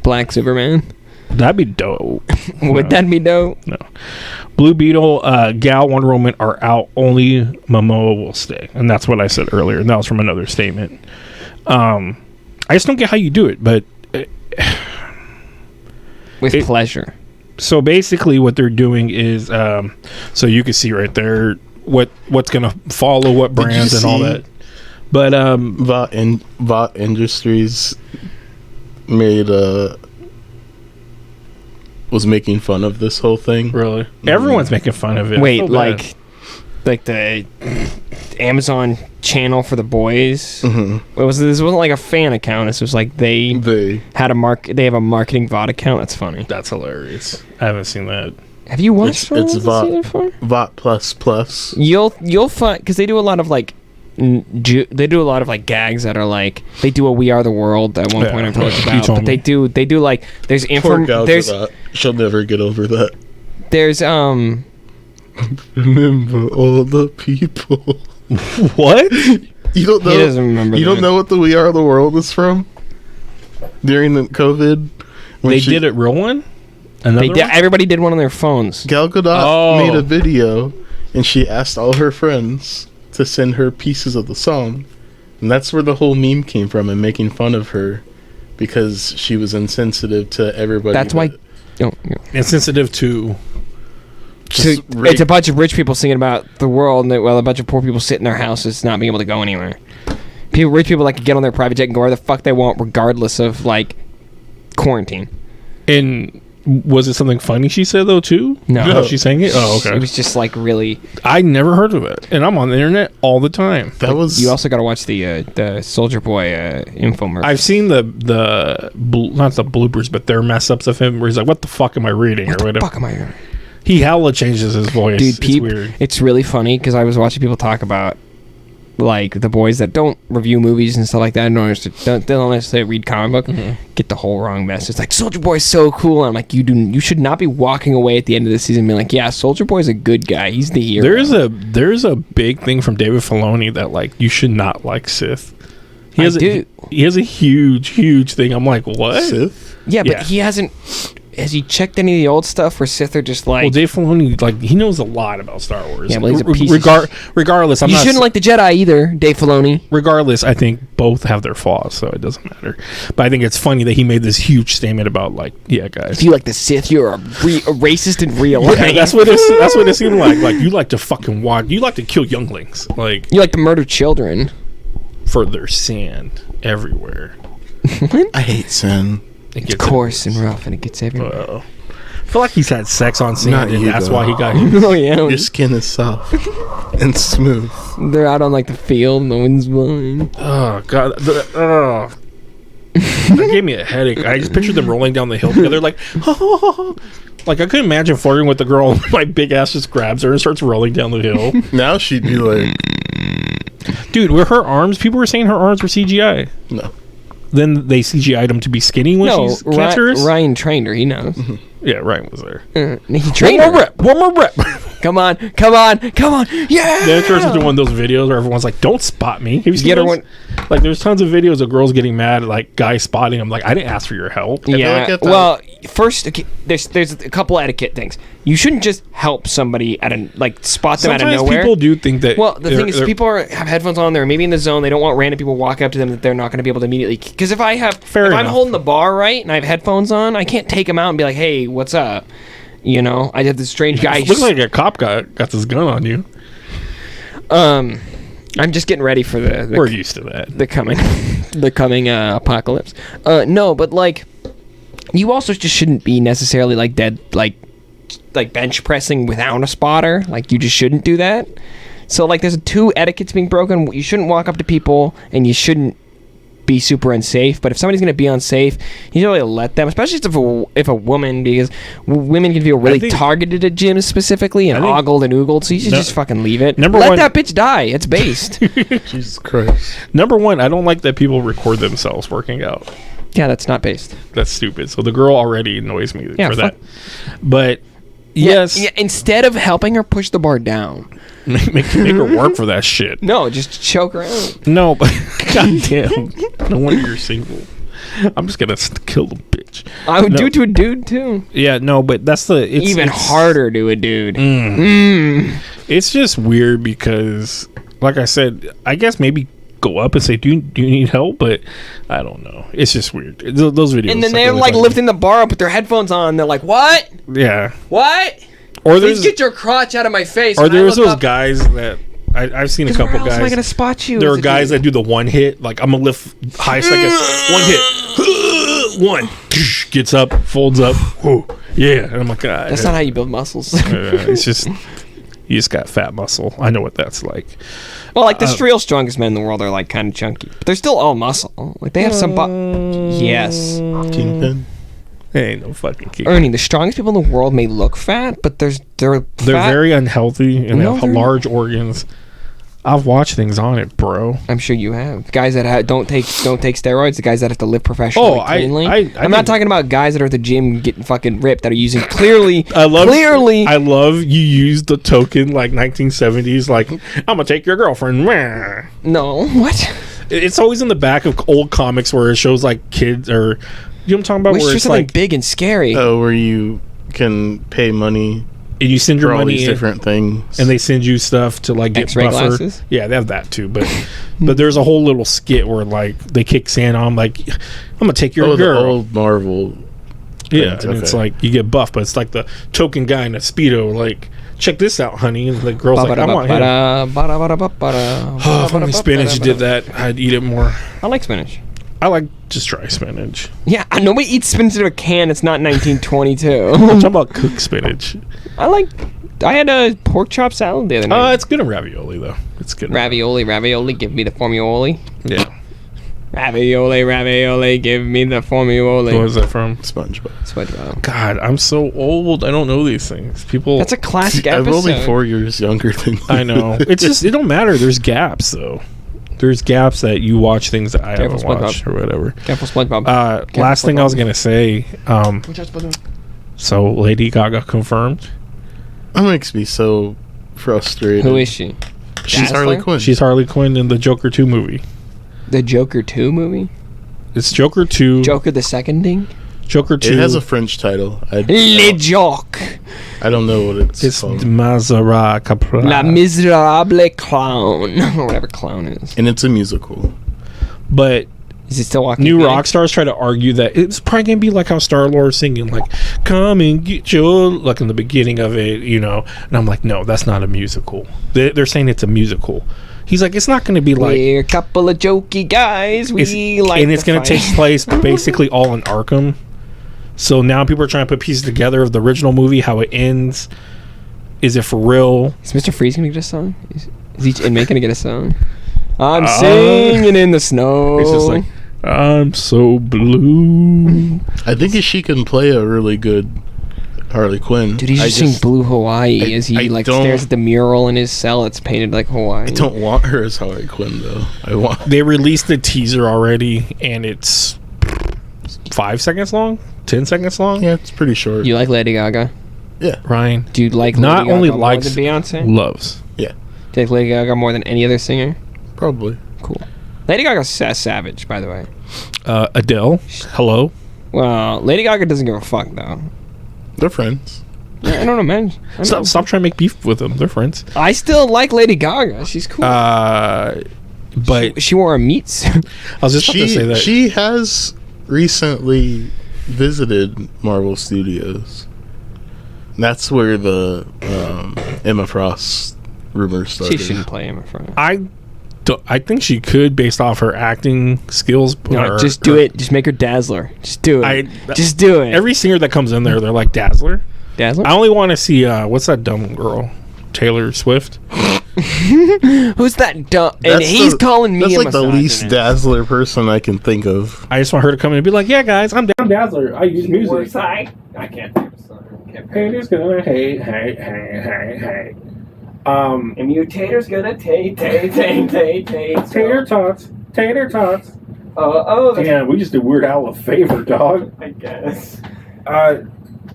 Black Superman. That'd be dope. Would that be dope? No. Blue Beetle, Gal, Wonder Woman are out. Only Momoa will stay, and that's what I said earlier. And that was from another statement. I just don't get how you do it, but With pleasure. so basically, what they're doing is, so you can see right there what's gonna follow what Did you brands and all see- that. But Vought Industries made was making fun of this whole thing. really, everyone's making fun of it. I Wait, feel bad. like the Amazon channel for the boys. Mhm. What was this? Wasn't like a fan account. This was like they They had They have a marketing VOD account. That's funny. That's hilarious. I haven't seen that. Have you watched It's season VOD. 4? Vought plus. You'll find because they do a lot of like. They do a lot of like gags that are like they do a We Are the World at one Yeah. point I told you You about, told but me. they do like there's Poor Gal there's Gadot. She'll never get over that. there's Remember all the people. What? You don't know. he doesn't remember. You that. don't know what the We Are the World is from? During the COVID, when They did it real one? Another one? Everybody did one on their phones. Gal Gadot Oh. made a video, and she asked all her friends to send her pieces of the song, and that's where the whole meme came from, and making fun of her because she was insensitive to everybody. That's why. but Oh, Insensitive to. just it's a bunch of rich people singing about the world, while a bunch of poor people sit in their houses, not being able to go anywhere. Rich people like to get on their private jet and go where the fuck they want, regardless of like quarantine. And was it something funny she said, though, too? No. How she sang it? Oh, It okay. was just like really. I never heard of it. And I'm on the internet all the time. that was You also got to watch the Soldier Boy infomercial. I've seen not the bloopers, but their mess ups of him where he's like, what the fuck am I reading? What or the whatever. fuck am I? He hella changes his voice. Dude, it's Peep, weird. it's really funny because I was watching people talk about like the boys that don't review movies and stuff like that, they don't necessarily read comic book, get the whole wrong message. It's like Soldier Boy's so cool, and I'm like, you should not be walking away at the end of the season being like, yeah, Soldier Boy's a good guy, he's the hero. There's a big thing from David Filoni that like you should not like Sith. He has a huge thing. I'm like, what? Sith. Yeah, but Yeah. he hasn't. Has he checked any of the old stuff where Sith are just like? Well, Dave Filoni, like, he knows a lot about Star Wars. Yeah, well, he's a piece of regardless, I'm you not. shouldn't like the Jedi either, Dave Filoni. Regardless, I think both have their flaws, so it doesn't matter. But I think it's funny that he made this huge statement about, like, yeah, guys. If you like the Sith, you're a racist in real life. Yeah, that's what it seemed like. Like, you like to fucking watch. You like to kill younglings, like, You like to murder children. for their sand everywhere. I hate sin. It's coarse and rough, and it gets everywhere. I feel like he's had sex on sand, Not and you, that's though. why he got. Oh yeah, Your skin is soft and smooth. they're out on like the field, no one's blowing. Oh god, that gave me a headache. I just pictured them rolling down the hill together, like, like I couldn't imagine flirting with the girl. My big ass just grabs her and starts rolling down the hill. Now she'd be like, Dude, were her arms? People were saying her arms were CGI. no. Then they CGI'd them to be skinny when No, she's cancerous. Ryan trained her. He knows. Yeah, Ryan was there. He trained her. One more rep. Got Come on. Yeah. Then it turns into one of those videos where everyone's like, "Don't spot me." Have you seen Get her those? one- Like, there's tons of videos of girls getting mad at like guys spotting them. Like, I didn't ask for your help. feel Yeah. like at the- Well, first, okay, there's a couple etiquette things. You shouldn't just help somebody spot them out of Sometimes nowhere. people do think that. Well, the thing is, they're- people have headphones on. They're maybe in the zone. They don't want random people walk up to them that they're not going to be able to immediately. Because if I'm enough. holding the bar right and I have headphones on, I can't take them out and be like, "Hey, what's up?" You know, I have this strange guy. Looks like a cop got this gun on you. I'm just getting ready for We're used to that. the coming apocalypse. No, but like, you also just shouldn't be necessarily like dead, like bench pressing without a spotter. Like, you just shouldn't do that. So like, there's two etiquettes being broken. You shouldn't walk up to people, and you shouldn't be super unsafe. But if somebody's gonna be unsafe, you don't really let them, especially if a woman, because women can feel really think- targeted at gyms specifically and I think- ogled and oogled. So you should No- just fucking leave it. Number Let one- that bitch die. It's based. Jesus Christ. Number one, I don't like that people record themselves working out. Yeah, that's not based. That's stupid. So the girl already annoys me Yeah, for fuck. that. But yes, Yeah, instead of helping her push the bar down, make her work for that shit. no, just choke her out. No, but goddamn, no wonder you're single. I'm just gonna kill the bitch. I would No. do it to a dude too. Yeah, no, but that's Even harder to a dude. It's just weird because, like I said, I guess maybe go up and say, "Do you need help?" But I don't know. It's just weird. Those videos. And then suck they're really like funny. lifting the bar up with their headphones on. They're like, "What? Yeah. What? Or Please there's get your crotch out of my face." or When I there's look those up- guys that I've seen a 'Cause couple where else am I guys. gonna spot you? There as are a guys dude? that do the one hit, like I'm gonna lift high second, one hit, one gets up, folds up, whoo, yeah, and I'm like, God, That's not how you build muscles. it's just you just got fat muscle. I know what that's like. Well, like the real strongest men in the world are like kind of chunky, but they're still all muscle. Like they have some. Yes, Kingpin. There ain't no fucking key. Ernie, the strongest people in the world may look fat, but they're They're fat. very unhealthy and No, have they're large organs. I've watched things on it, bro. I'm sure you have guys that don't take steroids. The guys that have to live professionally, Oh, I cleanly. think- I'm not talking about guys that are at the gym getting fucking ripped that are using clearly. I love you use the token like 1970s, like I'm gonna take your girlfriend. Meh. No, what? It's always in the back of old comics where it shows like kids or you know what I'm talking about, Wish where for it's something like big and scary. Oh, where you can pay money and you send your for all money these in, different things. and they send you stuff to like get X-ray buffer. glasses? Yeah, they have that too, but there's a whole little skit where like they kick sand on like I'm gonna take your the girl. old Marvel. Yeah, things, and it's okay. like you get buff, but it's like the token guy in a speedo. Like, check this out, honey. And the girl's like, I want him. Oh, if only spinach did that, I'd eat it more. I like spinach. I like just dry spinach. Yeah, nobody eats spinach out of a can. It's not 1922. I'm talking about cooked spinach. I had a pork chop salad the other night. It's good in ravioli though. It's good. Ravioli, give me the formuoli. Yeah. Ravioli, give me the formuoli. What was that from? SpongeBob. SpongeBob. God, I'm so old. I don't know these things. People. That's a classic I'm episode. only 4 years younger than you. I know. It's just it don't matter. There's gaps though. There's gaps that you watch things that I Careful, haven't watched or whatever. Careful, SpongeBob. Last thing I was gonna say. Watch out, SpongeBob. So Lady Gaga confirmed. That makes me so frustrated. Who is she? She's Dazzler? Harley Quinn. She's Harley Quinn in the Joker 2 movie. The Joker 2 movie? It's Joker 2. Joker the seconding? Joker 2. It has a French title. Le Joke. I don't know what It's called. Mazara Capra. La Miserable Clown. Or whatever clown is. And it's a musical. But Is it still walking? new rock stars try to argue that it's probably going to be like how Star-Lord singing, like, come and get your, like in the beginning of it, you know. And I'm like, no, that's not a musical. They're saying it's a musical. He's like, it's not going to be like. We're a couple of jokey guys. We like and it's going to take place basically all in Arkham. So now people are trying to put pieces together of the original movie, how it ends. Is it for real? Is Mr. Freeze gonna get a song? Is each inmate gonna get a song? I'm singing in the snow. It's just like, I'm so blue. I think she can play a really good Harley Quinn. Dude, he's just sing Blue Hawaii as he I stares at the mural in his cell. It's painted like Hawaii. I don't want her as Harley Quinn though. They released the teaser already, and it's 5 seconds long, 10 seconds long. Yeah, it's pretty short. You like Lady Gaga? Yeah. Ryan Do you like not Lady only Gaga more likes, than Beyonce? loves. Do you like Lady Gaga more than any other singer? Probably. Cool. Lady Gaga's savage, by the way. Adele, hello. Well, Lady Gaga doesn't give a fuck though. They're friends. I don't know, man. Stop trying to make beef with them. They're friends. I still like Lady Gaga. She's cool. But she wore a meat suit. I was just about to say that. She has recently visited Marvel Studios. That's where the Emma Frost rumors started. She shouldn't play Emma Frost. I think she could, based off her acting skills. No, just do it. Just make her Dazzler. Just do it. Just do it. Every singer that comes in there, they're like Dazzler. Dazzler? I only want to see what's that dumb girl, Taylor Swift. Who's that dumb? And he's calling me. That's a like the least Dazzler person I can think of. I just want her to come in and be like, "Yeah, guys, I'm Dazzler. I use music." I can't think of a song. Haters gonna hate. And mutator's gonna take. Tater tots. Oh. Damn, we just did Weird Al a favor, dog. I guess.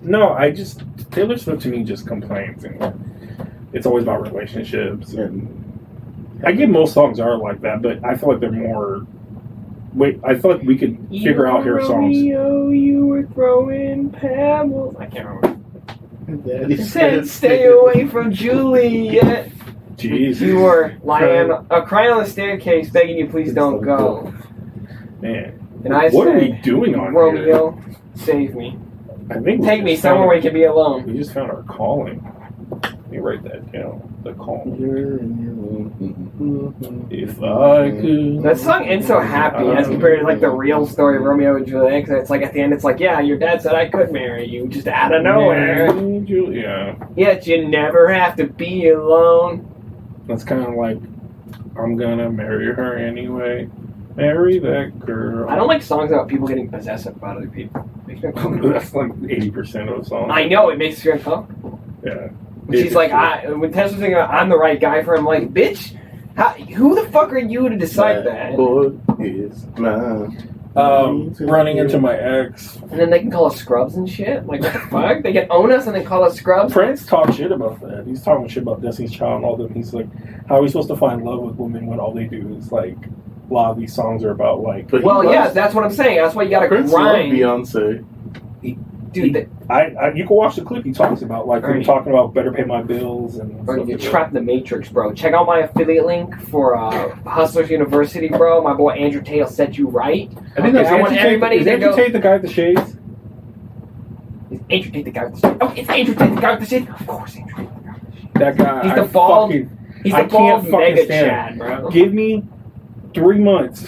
No, Taylor Swift to me just complains, and it's always about relationships, and I get most songs are like that, but I feel like they're more. Wait, I feel like we could figure out her songs. You were throwing pebbles. I can't remember. Daddy Said stay away from Juliet. Jeez. You were crying on the staircase, begging you please don't go. Man, And I what said, are we doing on Romeo, save me. here? I think we Take me just somewhere found- where you can be alone. We just found our calling. Let me write that down. The calling. If I could. That song ends so happy as compared to like the real story of Romeo and Juliet. Because it's like at the end, it's like, yeah, your dad said I could marry you just out of nowhere. Yeah. Yet you never have to be alone. That's kind of like, I'm gonna marry her anyway. Marry that girl. I don't like songs about people getting possessive about other people. Makes me uncomfortable. That's like 80% of the song. I know, it makes me uncomfortable. Yeah. When she's like, when Tessa's thinking about, I'm the right guy for him, I'm like, bitch, who the fuck are you to decide that? Boy is mine. Running into my ex. And then they can call us scrubs and shit? Like, what the fuck? They can own us and then call us scrubs? Prince talked shit about that. He's talking shit about Destiny's Child and all them. He's like, how are we supposed to find love with women when all they do is like, a lot of these songs are about like. Well, yeah, that's what I'm saying. That's why you gotta Prince grind. Beyonce. Dude, you can watch the clip he talks about, like him talking about better pay my bills and. Bro, you're trapped in the Matrix, bro. Check out my affiliate link for Hustlers University, bro. My boy Andrew Tate will set you right. I think I want everybody to go. Is Andrew Tate the guy with the shades? Is Andrew Tate the guy with the shades? Oh, it's Andrew Tate the guy with the shades? Of course, Andrew Tate the guy with the shades. That guy. He's the bald. He's the bald mega stand Chad, bro. Give me 3 months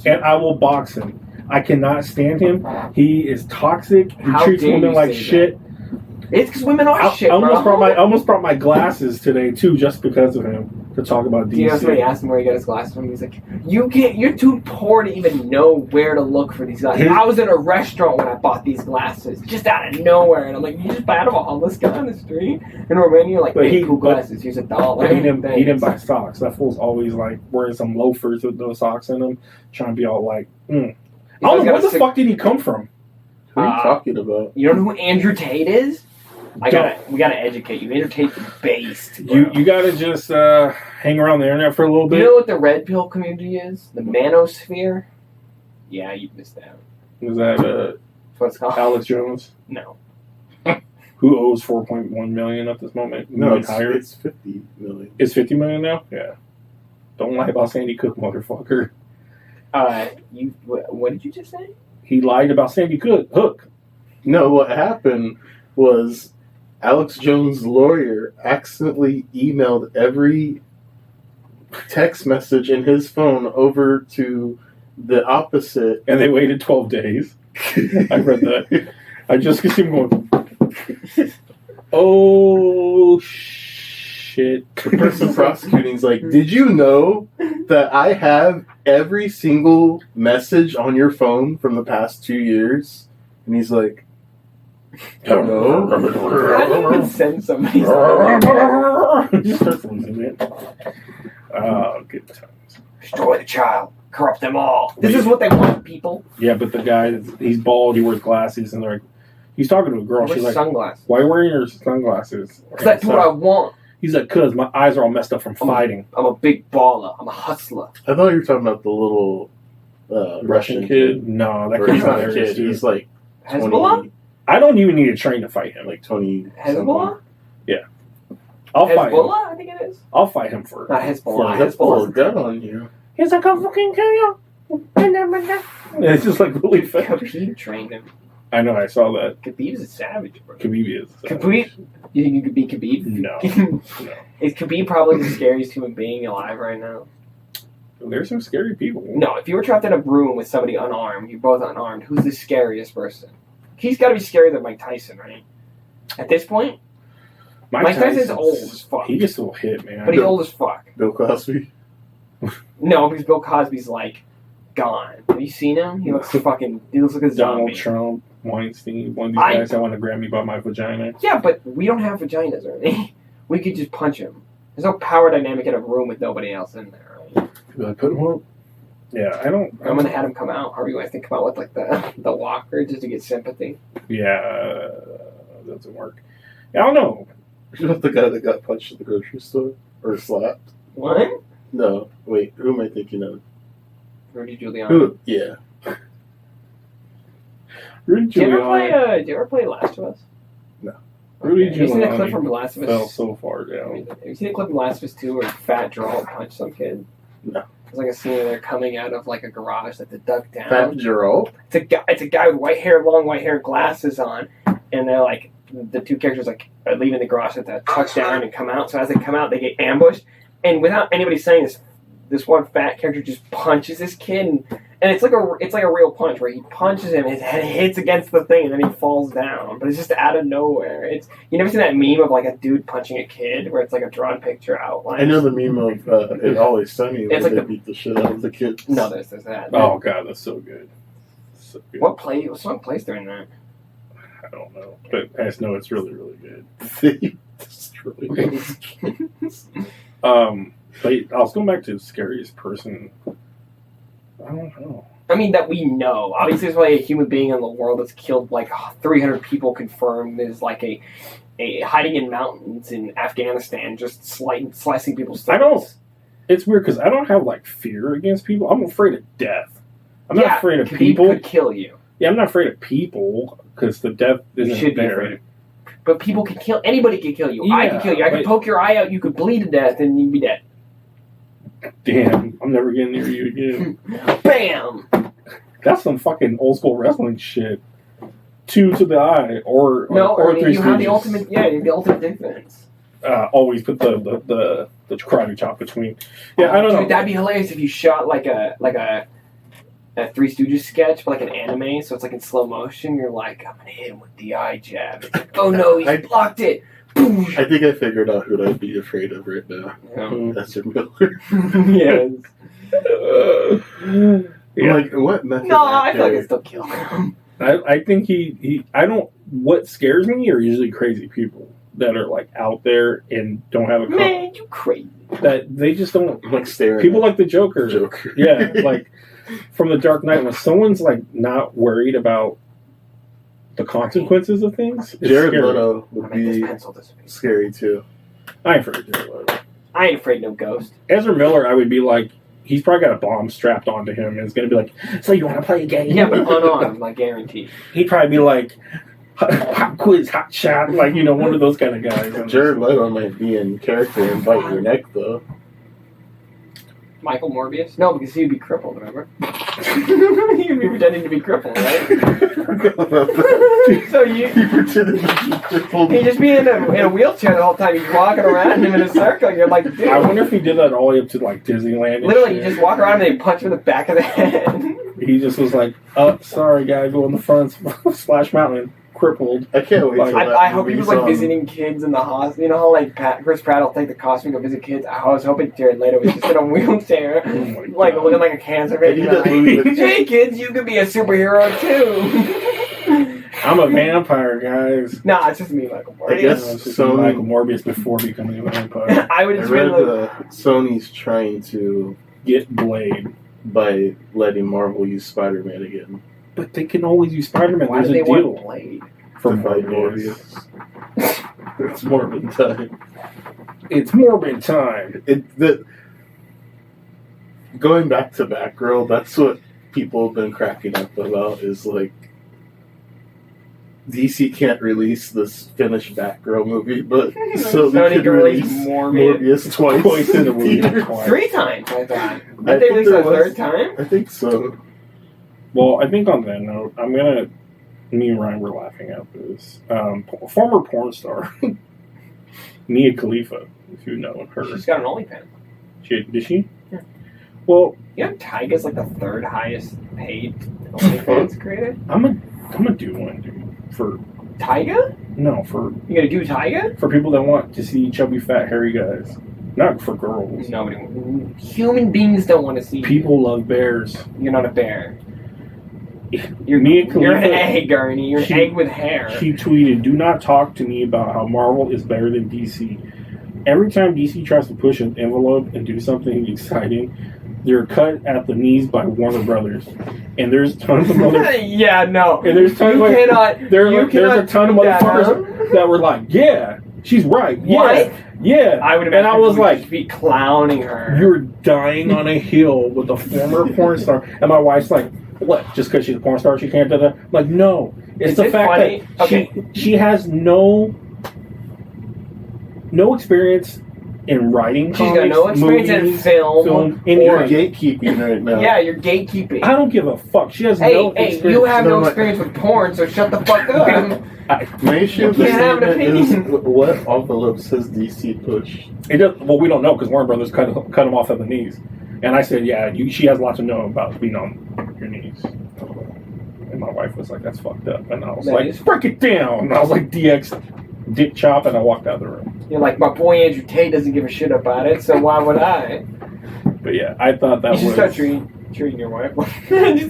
and I will box him. I cannot stand him. He is toxic. He treats women like shit. It's because women are shit, bro. I almost brought my glasses today too, just because of him, to talk about DC. You know, somebody asked him where he got his glasses from. He's like, you're too poor to even know where to look for these glasses. I was in a restaurant when I bought these glasses, just out of nowhere, and I'm like, you just buy out of a homeless guy on the street in Romania? Like, hey, cool glasses. Here's $1. He didn't buy socks. That fool's always like wearing some loafers with no socks in them, trying to be all like, I don't know, where the fuck did he come from? Who are you talking about? You don't know who Andrew Tate is? We gotta educate you. Andrew Tate's based. You gotta just hang around the internet for a little bit. You know what the red pill community is? The manosphere? Yeah, you missed out. Is that That's what it's called? Alex Jones? No. Who owes $4.1 million at this moment? No, it's 50 million. It's 50 million now? Yeah. Don't lie about Sandy Cook, motherfucker. What did you just say? He lied about Sandy Hook. No, what happened was Alex Jones' lawyer accidentally emailed every text message in his phone over to the opposite. And they waited 12 days. I read that. I just could see him going, oh, shit. The person prosecuting is like, did you know that I have every single message on your phone from the past 2 years? And he's like, hello? How do you even send somebody? Just starts losing it. Oh, good times. Destroy the child. Corrupt them all. This is what they want, people. Yeah, but the guy, he's bald, he wears glasses, and they're like, He's talking to a girl. With She's like, sunglasses. "Why are you wearing your sunglasses?" Because that's what I want. He's like, "Cause my eyes are all messed up from fighting." I'm a big baller. I'm a hustler. I thought you were talking about the little Russian kid. No, that Or kid's he's not not a kid. dude. He's like Hezbollah? 20, I don't even need to train to fight him. like 20. Hezbollah? I'll fight him. Hezbollah, I think it is. I'll fight him for. Not Hezbollah. That's pull a Hezbollah. gun on you. He's like, "I'll fucking kill you." It's just like really fast. Khabib trained him. I know. I saw that. Khabib's a savage, bro. Khabib is. Khabib? You think you could beat Khabib? No. No. Is Khabib probably the scariest human being alive right now? There's some scary people. No, if you were trapped in a room with somebody unarmed, you're both unarmed, who's the scariest person? He's got to be scarier than Mike Tyson, right? At this point? Mike Tyson's old as fuck. He gets a little hit, man. But he's old as fuck. Bill Cosby. No, because Bill Cosby's like gone. Have you seen him? He looks fucking. He looks like a zombie. Donald Trump, Weinstein, one of these I- guys that want to grab me by my vagina. Yeah, but we don't have vaginas, right? We could just punch him. There's no power dynamic in a room with nobody else in there, right? Did I put him up? Yeah, I don't. I'm gonna have him come out. How are you guys think come out with like the walker just to get sympathy? Yeah, doesn't work. I don't know. You know the guy that got punched at the grocery store? Or slapped? What? No. Wait, who am I thinking of? Rudy Giuliani. Who? Yeah. Rudy Did you ever Giuliani play? Did you ever play Last of Us? No. Rudy Have you seen that clip Giuliani from Last of fell Us? so far Have down. you seen the clip from Last of Us 2 where Fat Gerald punched some kid? No. It's like a scene where they're coming out of like a garage, like they duck down. Fat Gerald? It's a guy with white hair, long white hair, glasses on, and they're like the two characters like are leaving the garage at the tuck down and come out. So as they come out, they get ambushed, and without anybody saying this one fat character just punches this kid, and it's like a real punch where he punches him, his head hits against the thing, and then he falls down. But it's just out of nowhere. It's you never seen that meme of like a dude punching a kid where it's like a drawn picture outline. I know the meme of It Always Sunny where It's like they the- beat the shit out of the kids. No, there's that. Oh god, that's so good. So good. What song plays during that? I don't know, but I just know it's really, really good. It's really good. But I was going back to the scariest person. I don't know. I mean, that we know. Obviously, there's probably a human being in the world that's killed like 300 people confirmed. There's like a hiding in mountains in Afghanistan, just slicing people's throats. I don't. It's weird because I don't have like fear against people. I'm afraid of death. I'm not afraid of Khabib people. could kill you. Yeah, I'm not afraid of people because the death You isn't should be there. afraid of. But people can kill. Anybody can kill you. I Yeah, can kill you. I can but- poke your eye out. You could bleed to death, and you'd be dead. Damn, I'm never getting near you again. Bam. That's some fucking old school wrestling shit. 2 to the eye, or No, or I mean, three you have the stooges. ultimate. Yeah, the ultimate defense. Always put the karate chop between. Yeah, I don't Dude, know. that'd be hilarious if you shot like a Three Stooges sketch, but like an anime, so it's like in slow motion. You're like, I'm gonna hit him with the eye jab. It's like, oh no, he blocked it. Boom. I think I figured out who I'd be afraid of right now. Yeah. Ezra Miller. Yes. Yeah. Like, what method No, I feel like I actor- still kill him. I think he I don't. What scares me are usually crazy people that are like out there and don't have a Man, you crazy. that they just don't. I'm like staring People at like the Joker. Joker. Yeah, like from the Dark Knight, when someone's like not worried about the consequences of things. It's Jared scary. Leto I'll would make this be pencil disappear. scary too. I ain't afraid of Jared Leto. I ain't afraid of no ghost. Ezra Miller, I would be like, he's probably got a bomb strapped onto him, and it's gonna be like, so you want to play a game? Yeah, but unarmed, I guarantee. He'd probably be like, hot quiz, hot shot, like one of those kind of guys. Jared Leto might be in character and bite your neck though. Michael Morbius? No, because he'd be crippled, remember? He'd be pretending to be crippled, right? So He pretended to be crippled. he'd just be in a wheelchair the whole time. He's walking around him in a circle. You're like, dude. I wonder if he did that all the way up to like Disneyland. And Literally, you shit. just walk around and they punch him in the back of the head. He just was like, oh, sorry, gotta go in the front, Splash Mountain, crippled. I can't wait. till that I hope he movie's was like on. visiting kids in the hospital. You know how like Chris Pratt will take the costume and go visit kids? I was hoping Jared Leto was just in a wheelchair, Oh my like God. looking like a cancer I need that patient. movie Like, with- hey kids, you could be a superhero too. I'm a vampire, guys. Nah, it's just me, Michael I guess Morbius. It's just Sony- Michael Morbius before becoming a vampire. I would I just read been like, Sony's trying to Get Blade. by letting Marvel use Spider-Man again. But they can always use Spider-Man. why There's do a they deal. want Blade? For to fight Morbius. It's Morbid time. It's Morbid time. Going back to Batgirl, that's what people have been cracking up about, is like DC can't release this finished Batgirl movie, but so they could release Morbius twice in a theater. 3 times, I thought. I Did they think release there a was- third time? I think so. Well, I think on that note, me and Ryan were laughing at this. Former porn star, Mia Khalifa, if you know her. She's got an OnlyFans. Did she? Yeah. Well, You know, Tyga's like the 3rd highest paid OnlyFans creator. I'm gonna do one, dude. For Tyga? for You gonna do Tyga? people that want to see chubby, fat, hairy guys, not for girls. Nobody. Human beings don't want to see. People love bears. You're not a bear. You're Mia Khalifa. You're an egg, Ernie. You're an egg with hair. She tweeted, "Do not talk to me about how Marvel is better than DC. Every time DC tries to push an envelope and do something exciting, they're cut at the knees by Warner Brothers. And there's tons of other Yeah, no. and there's tons You of cannot. there's a ton of motherfuckers that were like, yeah, she's right. Yeah, What? yeah. I would and I was like, be clowning her. you're dying on a hill with a former porn star. And my wife's like, what? Just because she's a porn star, she can't do that? I'm like, no. It's Is the it fact funny? that she has no experience in writing She's comics, got no experience in movies, film. anything. You're gatekeeping right now. Yeah, you're gatekeeping. I don't give a fuck. She has Hey, no hey, experience. you have no No, experience with porn, so shut the fuck up. My issue with the can't have an statement is opinion. what envelopes has DC pushed? It does, well, we don't know because Warner Brothers cut him off at the knees. And I said, yeah, she has a lot to know about being on your knees. And my wife was like, that's fucked up. And I was That like, is- break it down. And I was like, DX, dick chop, and I walked out of the room. You're like, my boy Andrew Tate doesn't give a shit about it, so why would I? But yeah, I thought that You should was... start treating your wife.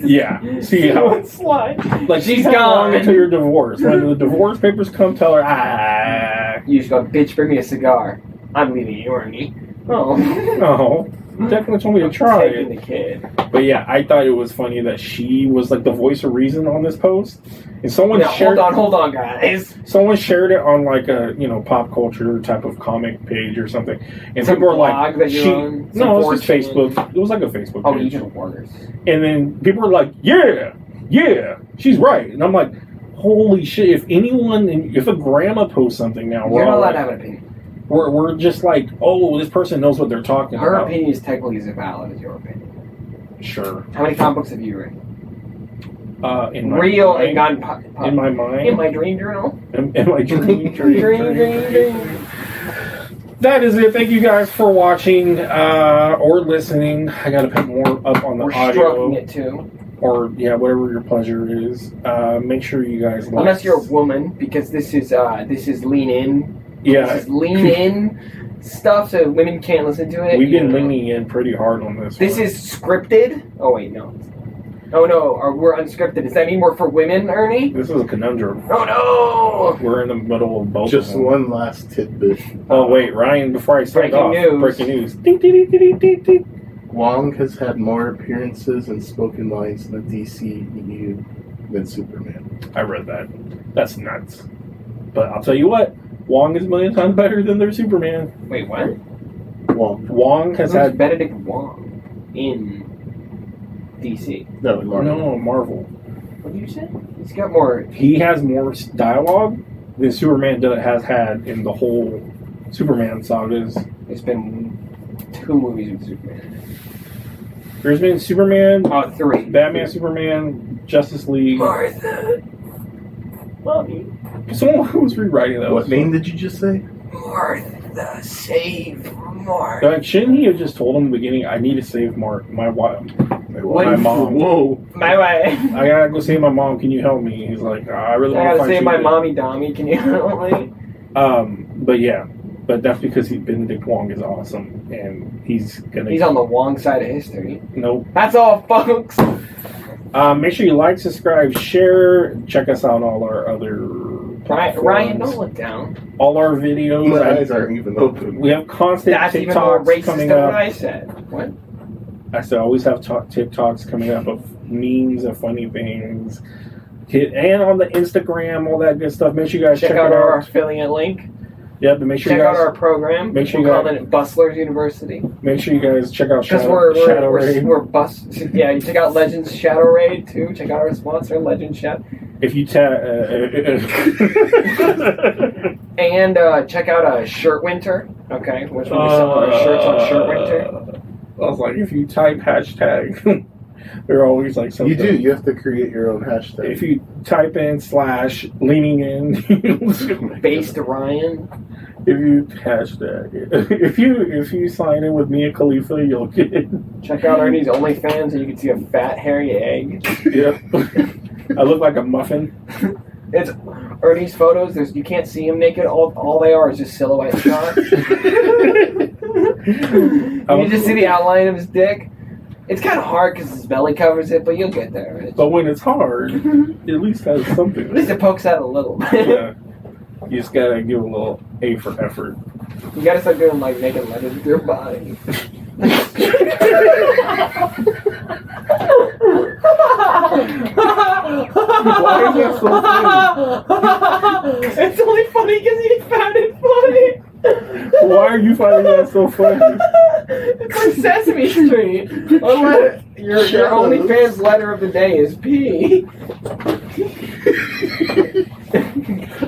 Yeah. See how... slide. Like, She's she's gone gone. until you're divorced. When the divorce papers come, tell her, You just go, bitch, bring me a cigar. I'm leaving you, Ernie. Oh. no. Definitely told me to try Taking it. the kid. But yeah, I thought it was funny that she was like the voice of reason on this post, and someone Now, shared. hold on, guys. Someone shared it on like a pop culture type of comic page or something, and Some people were blog like, that you're on? Some No, it was just 4chan? Facebook. It was like a Facebook Oh, page, Legion of Warriors. and then people were like, yeah, she's right, and I'm like, holy shit! If a grandma posts something now, You're we're not all allowed like, to have an opinion. we're just like, oh, this person knows what they're talking Her about. opinion is technically as valid as your opinion. Sure. How many comic books have you read? In my Real mind, and gone in my mind, in my dream journal. in my dream. Dream. That is it. Thank you guys for watching or listening. I got to put more up on the We're audio. stroking it too. Or, whatever your pleasure is. Make sure you guys like. Unless you're a woman, because this is lean in. Yeah. This is lean in stuff, so women can't listen to it. We've been you know. leaning in pretty hard on this. This one. is scripted. Oh wait, no. Oh no, we're unscripted. Does that mean we're for women, Ernie? This is a conundrum. Oh no! We're in the middle of both. Just of them. one last tidbit. Oh wait, Ryan! Before I start Breaking off, news. breaking news. Ding, ding, ding, ding, ding, ding. Wong has had more appearances and spoken lines in the DCEU than Superman. I read that. That's nuts. But I'll tell you what, Wong is a million times better than their Superman. Wait, what? Wong. Wong has Who's had Benedict Wong in DC? No, in Marvel. no Marvel. What did you say? He's got more. He has more dialogue than Superman has had in the whole Superman sagas. There's been 2 movies with Superman. There's been Superman, Oh, 3. Batman, Superman, Justice League. Martha. Mommy. Someone who was rewriting that. What name did you just say? Martha, save Martha. Like, shouldn't he have just told him in the beginning, I need to save my wife, my mom. Whoa. My way. I gotta go save my mom. Can you help me? He's like, I really I want to gotta find save my Superman." mommy Dommy. Can you help me? But yeah, but that's because Benedict Wong is awesome, and he's gonna. He's on the wrong side of history. Nope. That's all, folks. Make sure you like, subscribe, share. Check us out on all our other platforms. Ryan, don't look down. All our videos. My eyes aren't even open. We have constant That's even more TikToks racist coming than up. what I said. What? I said always have TikToks coming up of memes of funny things. And on the Instagram, all that good stuff. Make sure you guys check out our affiliate link. Yep, and make sure check you guys out our program. Make sure we're you guys calling it Bustlers University. Make sure you guys check out Shadow Raid. Yeah, you check out Legends Shadow Raid too. Check out our sponsor, Legends Shadow. If you and check out Shirt Winter. Okay, which one we sell our shirts on Shirt Winter. I was like, if you type hashtag, they're always like something. You do. You have to create your own hashtag. If you type in / leaning in, based Ryan. If you hashtag it. If you sign in with Mia Khalifa, you'll get it. Check out Ernie's OnlyFans, and you can see a fat hairy egg. Yep. I look like a muffin. It's Ernie's photos. You can't see him naked. All they are is just silhouette shots. You just see the outline of his dick. It's kind of hard because his belly covers it, but you'll get there. Right? But when it's hard, it at least has something. At least it pokes out a little. Yeah. You just gotta give a little A for effort. You gotta start doing like naked letters with your body. Why is that so funny? It's only funny because he found it funny. Why are you finding that so funny? It's like Sesame Street. Your OnlyFans letter of the day is P.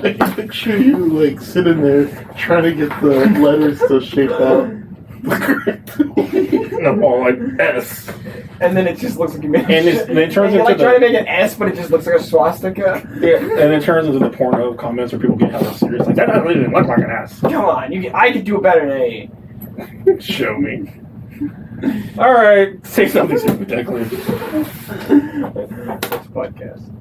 I can picture you like sitting there trying to get the letters to shape out. And I'm all like S. And then it just looks like you made and it turns into like trying to make an S, but it just looks like a swastika. Yeah, and it turns into the porno comments where people get hella serious. Like, that doesn't even look like an S. Come on, I could do it better than A. Show me. All right, say something stupid, Declan. Podcast.